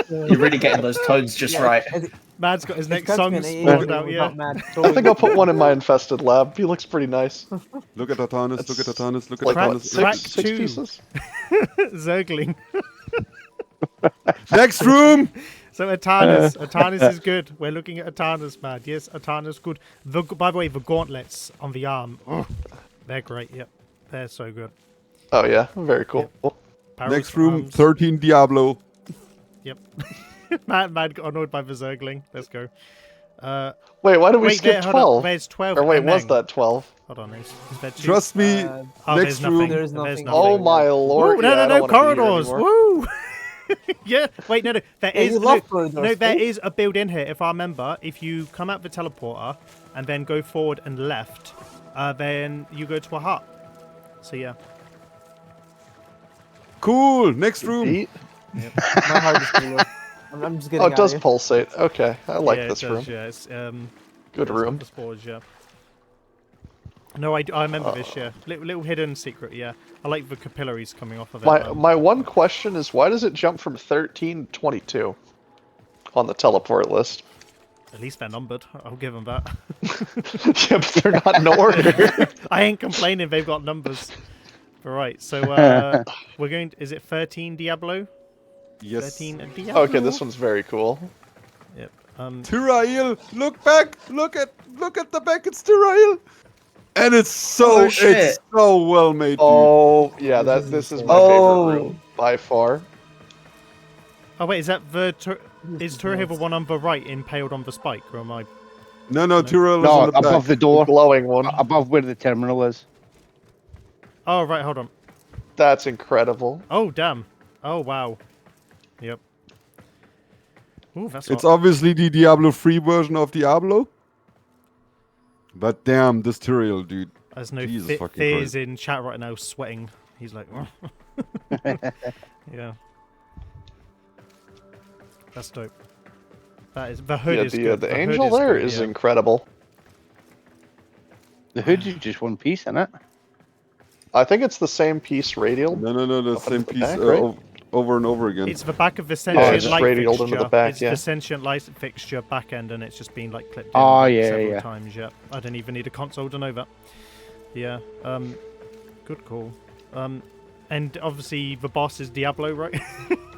You're really getting those tones just right. Mad's got his It next cuts song me an AA spawned out, without yeah. Mad I think I'll put one in my infested lab. He looks pretty nice. Look at Artanis, look at Artanis, look at Like Crack- what? Artanis. crack Six two. pieces? Zergling. Next room! So Artanis is good. We're looking at Artanis, Mad. Yes, Artanis good. By the way, the gauntlets on the arm, they're great. Yep, they're so good. Oh yeah, very cool. Pyro's Next room, arms. 13 Diablo. Yep. Mad got annoyed by the Zergling. Let's go. Wait, why did we Wait, skip hold on. 12? There's 12. Or wait, Emeng. was that 12? Hold on, is there two? Trust me, Oh, next there's nothing. room. There's There's nothing. Oh nothing. my lord! Woo, yeah, I no, don't wanna be here corridors. anymore. Woo! Yeah. Wait, no. There Yeah, is you love corridors, no. There fool. is a build in here. If I remember, if you come out the teleporter and then go forward and left, then you go to a hut. So yeah. Cool, next room. Eat? My heart is full. I'm just getting Oh, it does out of pulsate. Okay, I like yeah, this it room. does, yeah, it's, Good it's room. the spores, yeah. No, I remember this, yeah. Little hidden secret, yeah. I like the capillaries coming off of it. My one question is why does it jump from 13 to 22 on the teleport list? At least they're numbered. I'll give them that. Yeah, but they're not in order. I ain't complaining. They've got numbers. All right, so we're going. Is it 13 Diablo? Yes. 13 Diablo. Okay, this one's very cool. Yep. Tyrael, look back! Look at the back, it's Tyrael! And it's Oh, it's shit. so well made, dude. Oh, yeah, this is my favorite room by far. Oh wait, is that is Turhill the one on the right impaled on the spike, or am I? No, Tyrael is No, on the above back. the door. Glowing one. Above where the terminal is. Oh right, hold on. That's incredible. Oh damn. Oh wow. Yep. Ooh, that's It's hot. obviously the Diablo 3 version of Diablo. But damn, this Tyrael, dude. There's no Jesus fucking Fears Christ. in chat right now sweating. He's like, yeah. That's dope. That is the hood Yeah, is good. the hood angel there good, is yeah. incredible. The hood is just one piece, isn't it? I think it's the same piece radial. No, the Up same at the piece back, right? over and over again. It's the back of the it's sentient just light radialed fixture. into the back, It's yeah. the sentient light fixture back end, and it's just been like clipped in Oh, like, yeah, several yeah. times. Yeah, I don't even need a console to know that. Yeah, good call. And obviously the boss is Diablo, right?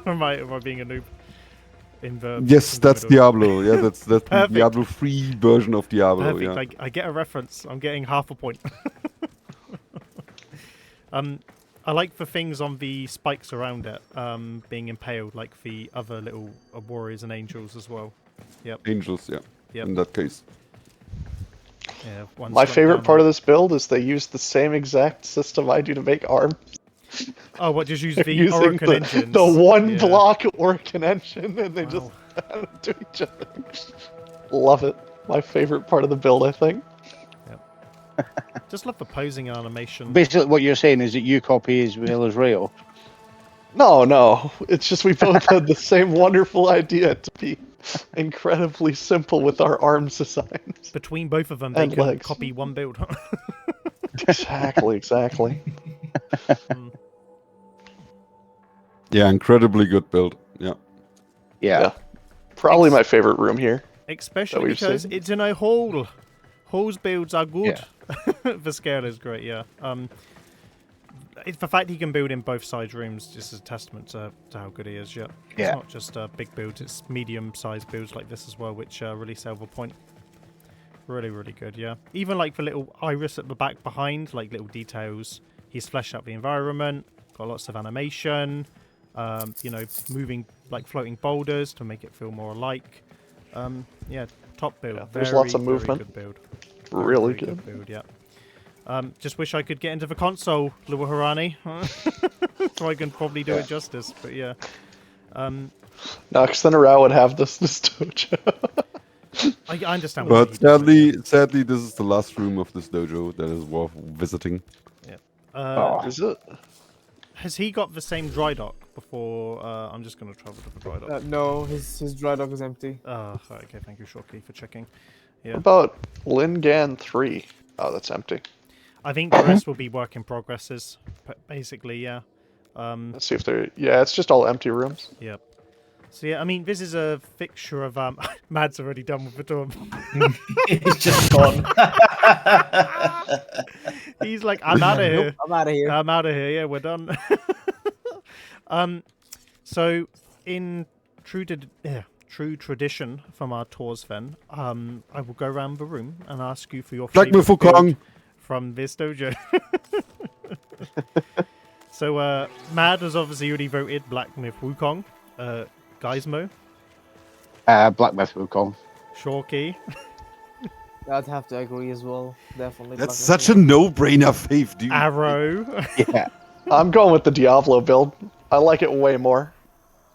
am I being a noob? Yes, that's Diablo. Yeah, that's the Perfect. Diablo 3 version of Diablo. Perfect. Yeah. I get a reference. I'm getting half a point. I like the things on the spikes around it being impaled, like the other little warriors and angels as well. Yep. Angels, yeah. Yep. In that case. Yeah. One's My like favorite down part there. of this build is they use the same exact system I do to make arms. Oh, what? Just use They're the using Oricon engines. the one Yeah. block Oricon engine, and they just Wow. add it to each other. Love it. My favorite part of the build, I think. Just love the posing animation. Basically, what you're saying is that you copy as well as Rayo. No. It's just we both had the same wonderful idea to be incredibly simple with our arms designs. Between both of them, they And can legs. copy one build. Exactly. Yeah, incredibly good build. Yeah. Yeah. Probably my favorite room here. Especially we've because seen. it's in a hole. Holes builds are good. Yeah. The scale is great, yeah. It's the fact he can build in both sides rooms just is a testament to how good he is, yeah. Yeah. It's not just big builds, it's medium-sized builds like this as well, which really sell the point. Really, really good, yeah. Even like the little iris at the back behind, like little details. He's fleshed out the environment, got lots of animation, you know, moving, like floating boulders to make it feel more alike. Yeah, top build. Yeah, there's very, lots of movement. Very good build. Really Very good. build, yeah. Just wish I could get into the console, LUOHUA, so I can probably do it justice. But yeah, No, because then Arao would have this dojo. I understand. why But he does it, sadly, this is the last room of this dojo that is worth visiting. yeah. Is it? Has he got the same dry dock before? I'm just going to travel to the dry dock. No, his dry dock is empty. Okay, thank you, Shocky, for checking. Yeah, What about Lingan 3? Oh, that's empty. I think the rest will be work in progresses. Basically, yeah. Let's see if they're... Yeah, it's just all empty rooms. Yep. So yeah, I mean, this is a fixture of Mad's already done with the door. He's just gone. He's like, I'm out of here. Nope, I'm out of here. I'm out of here. Yeah, we're done. So in true tradition from our tours, then I will go around the room and ask you for your Black favorite Wukong. build from this dojo. So Mad has obviously already voted Black Myth Wukong. Gizmo, Black Myth Wukong. Shorky. I'd have to agree as well. Definitely. That's such a no-brainer, Faith, dude. Arrow. Yeah. I'm going with the Diablo build. I like it way more.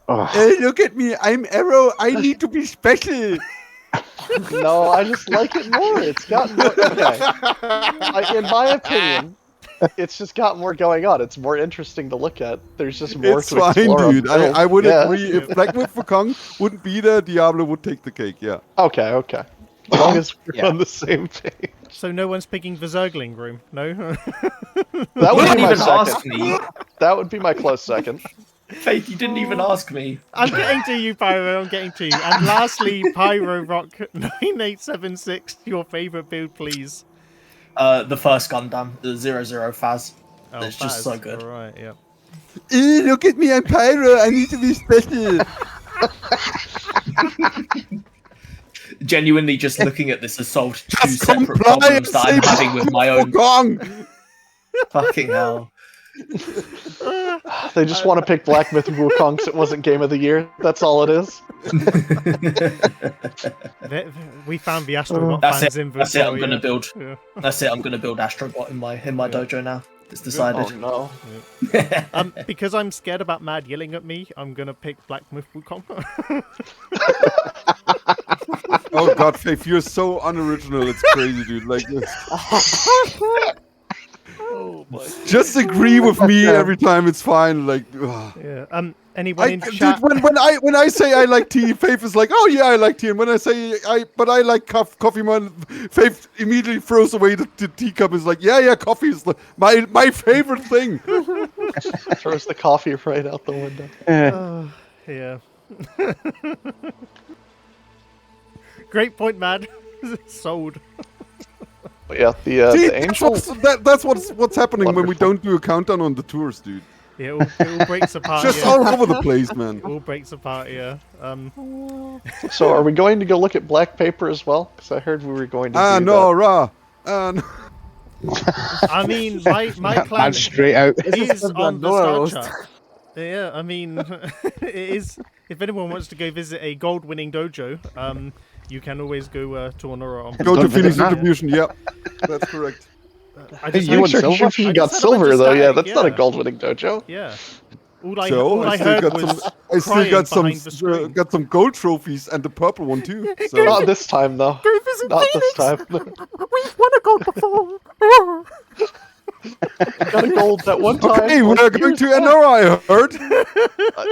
Oh, Hey, look at me. I'm Arrow. I need to be special. No, I just like it more. It's got more... Okay. In my opinion, it's just got more going on. It's more interesting to look at. There's just more It's to fine, explore. on dude. the build. I would Yeah. agree. If Black Myth Wukong wouldn't be there, Diablo would take the cake, yeah. Okay. As long as we're Yeah. on the same page. So no one's picking the Zergling room, no? That You would didn't be my even second. ask me. That would be my close second. Faith, you didn't even ask me. I'm getting to you, Pyro. I'm getting to you. And lastly, Pyrorock9876, your favorite build, please. The first Gundam, the 00 Fazz. Oh, It's just so Fazz. good. All right, yeah. Look at me. I'm Pyro. I need to be special. Genuinely, just looking at this has solved two Just separate comply and problems that I'm say having with my own. Wukong. Fucking hell. They just want to pick Black Myth Wukong because it wasn't Game of the Year. That's all it is. We found the Astrobot That's fans it. in That's it. I'm Victoria. gonna build. Yeah. That's it. I'm gonna build Astrobot in my dojo now. It's decided. Oh no. Because I'm scared about Mad yelling at me, I'm gonna pick Black Myth Wukong. Oh god, Faith, you're so unoriginal. It's crazy, dude. Like, Oh my. just agree with me every time. It's fine. Like, ugh. Yeah. Anyone in Dude, chat? when I say I like tea, Faith is like, oh yeah, I like tea. And when I say I like coffee, man, Faith immediately throws away the teacup. Is like, yeah, coffee is my favorite thing. Throws the coffee right out the window. Yeah. Great point, Mad. Sold. But yeah, See, the angel. that's what's happening when we Wonderful. don't do a countdown on the tours, dude. Yeah, it all breaks apart. Just yeah. all over the place, man. It all breaks apart. Yeah. So are we going to go look at black paper as well? Because I heard we were going to do that. Annora. I mean, my clan Man straight out. is the on the Annora star roast. chart. Yeah, I mean, it is. If anyone wants to go visit a gold-winning dojo, you can always go to Annora. On Go to Don't Phoenix visit that. Distribution. Yep, that's correct. I just You heard- and Silver? Sure, you I got just said I went silver to though. Yeah, Static, that's not a yeah. gold-winning dojo. Yeah. All So I I still heard got was some. I still crying got some. behind the screen. Got some gold trophies and the purple one too. So. Not this time though. Go visit Not this Phoenix! time. We've won a gold before! Got a gold that one time. Okay, we're like, going to years back. Annora. I heard.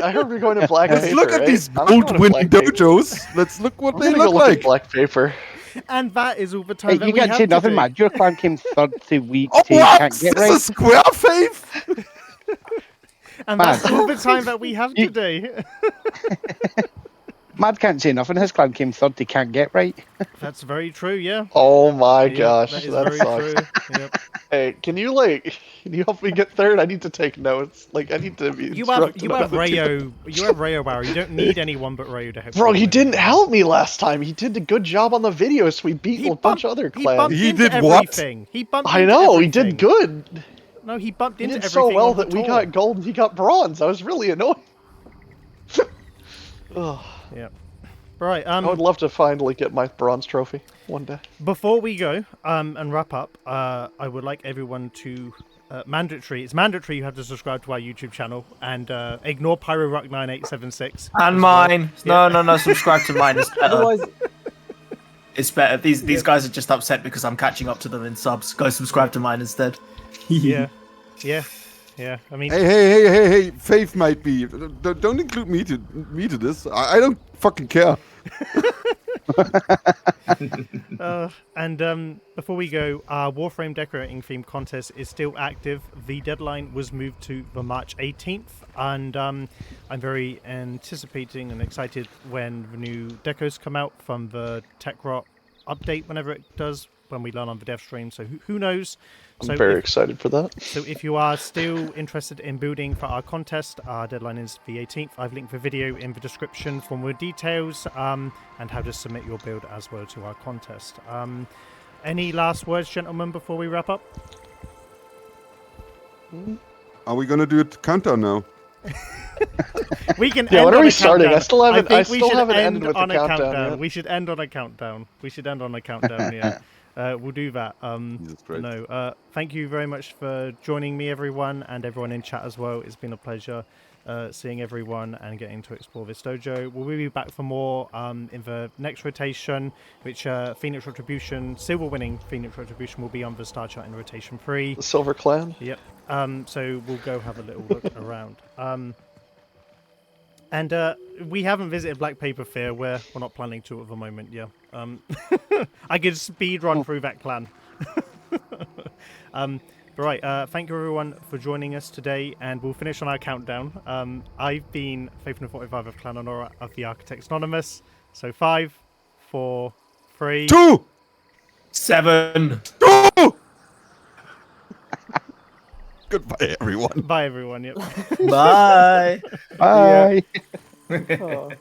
I heard we're going to black Let's paper. look at right? these I'm going to gold-winning black paper. dojos. Let's look what We're they gonna go look look like. at black paper. And that is all the time Hey, that you we can't have say nothing, today. man. Your clan came third to week Oh, two. what? Can't This get is a right. square, Faith? And that's Man. all the time that we have You- today. Mad can't say nothing. His clan came third. He can't get right. That's very true, yeah. Oh my Yeah, gosh, that is that very sucks. true. Yep. Hey, can you help me get third? I need to take notes. Like I need to be You have instructed on how to do Rayo. You have Rayo Barrow. You don't need anyone but Rayo to help. that. Bro, you he win. didn't help me last time. He did a good job on the video, so we beat He a bunch of bumped- other He clans. bumped He into did what? everything. He bumped I into know, he everything. did good. No, he bumped He into did everything. so well on the that we tour. got gold and he got bronze. I was really annoyed. Ugh. Yeah. Right. I would love to finally get my bronze trophy one day. Before we go and wrap up, I would like everyone to mandatory. It's mandatory. You have to subscribe to our YouTube channel and ignore Pyrorock9876. And mine. No. Subscribe to mine. It's better. Otherwise, It's better. These guys are just upset because I'm catching up to them in subs. Go subscribe to mine instead. Yeah. I mean, Hey! Faith might be. Don't include me to this. I don't fucking care. and before we go, our Warframe decorating theme contest is still active. The deadline was moved to the March 18th, and I'm very anticipating and excited when the new decos come out from the TechRot update, whenever it does, when we learn on the dev stream. So who knows? I'm very excited for that. So if you are still interested in building for our contest, our deadline is the 18th. I've linked the video in the description for more details and how to submit your build as well to our contest. Any last words, gentlemen, before we wrap up? Are we gonna do a countdown now? We can Yeah, end when on are a we starting? countdown. I still haven't- think I we still should haven't end ended with on the a countdown yet. We should end on a countdown. Yeah. We'll do that. Jesus Christ. No, thank you very much for joining me, everyone, and everyone in chat as well. It's been a pleasure seeing everyone and getting to explore this dojo. We'll be back for more in the next rotation, which Phoenix Retribution, silver winning Phoenix Retribution, will be on the star chart in rotation 3. The Silver Clan. Yep. So we'll go have a little look around. And we haven't visited Black Paper Fear. We're not planning to at the moment. Yeah. I could speed run through that clan. Right. Thank you everyone for joining us today, and we'll finish on our countdown. I've been Faith45 of Clan Annora of the Architects Anonymous. So 5, 4, 3, 2, 7. 2. Goodbye, everyone. Bye everyone. Yep. Bye. Bye. oh.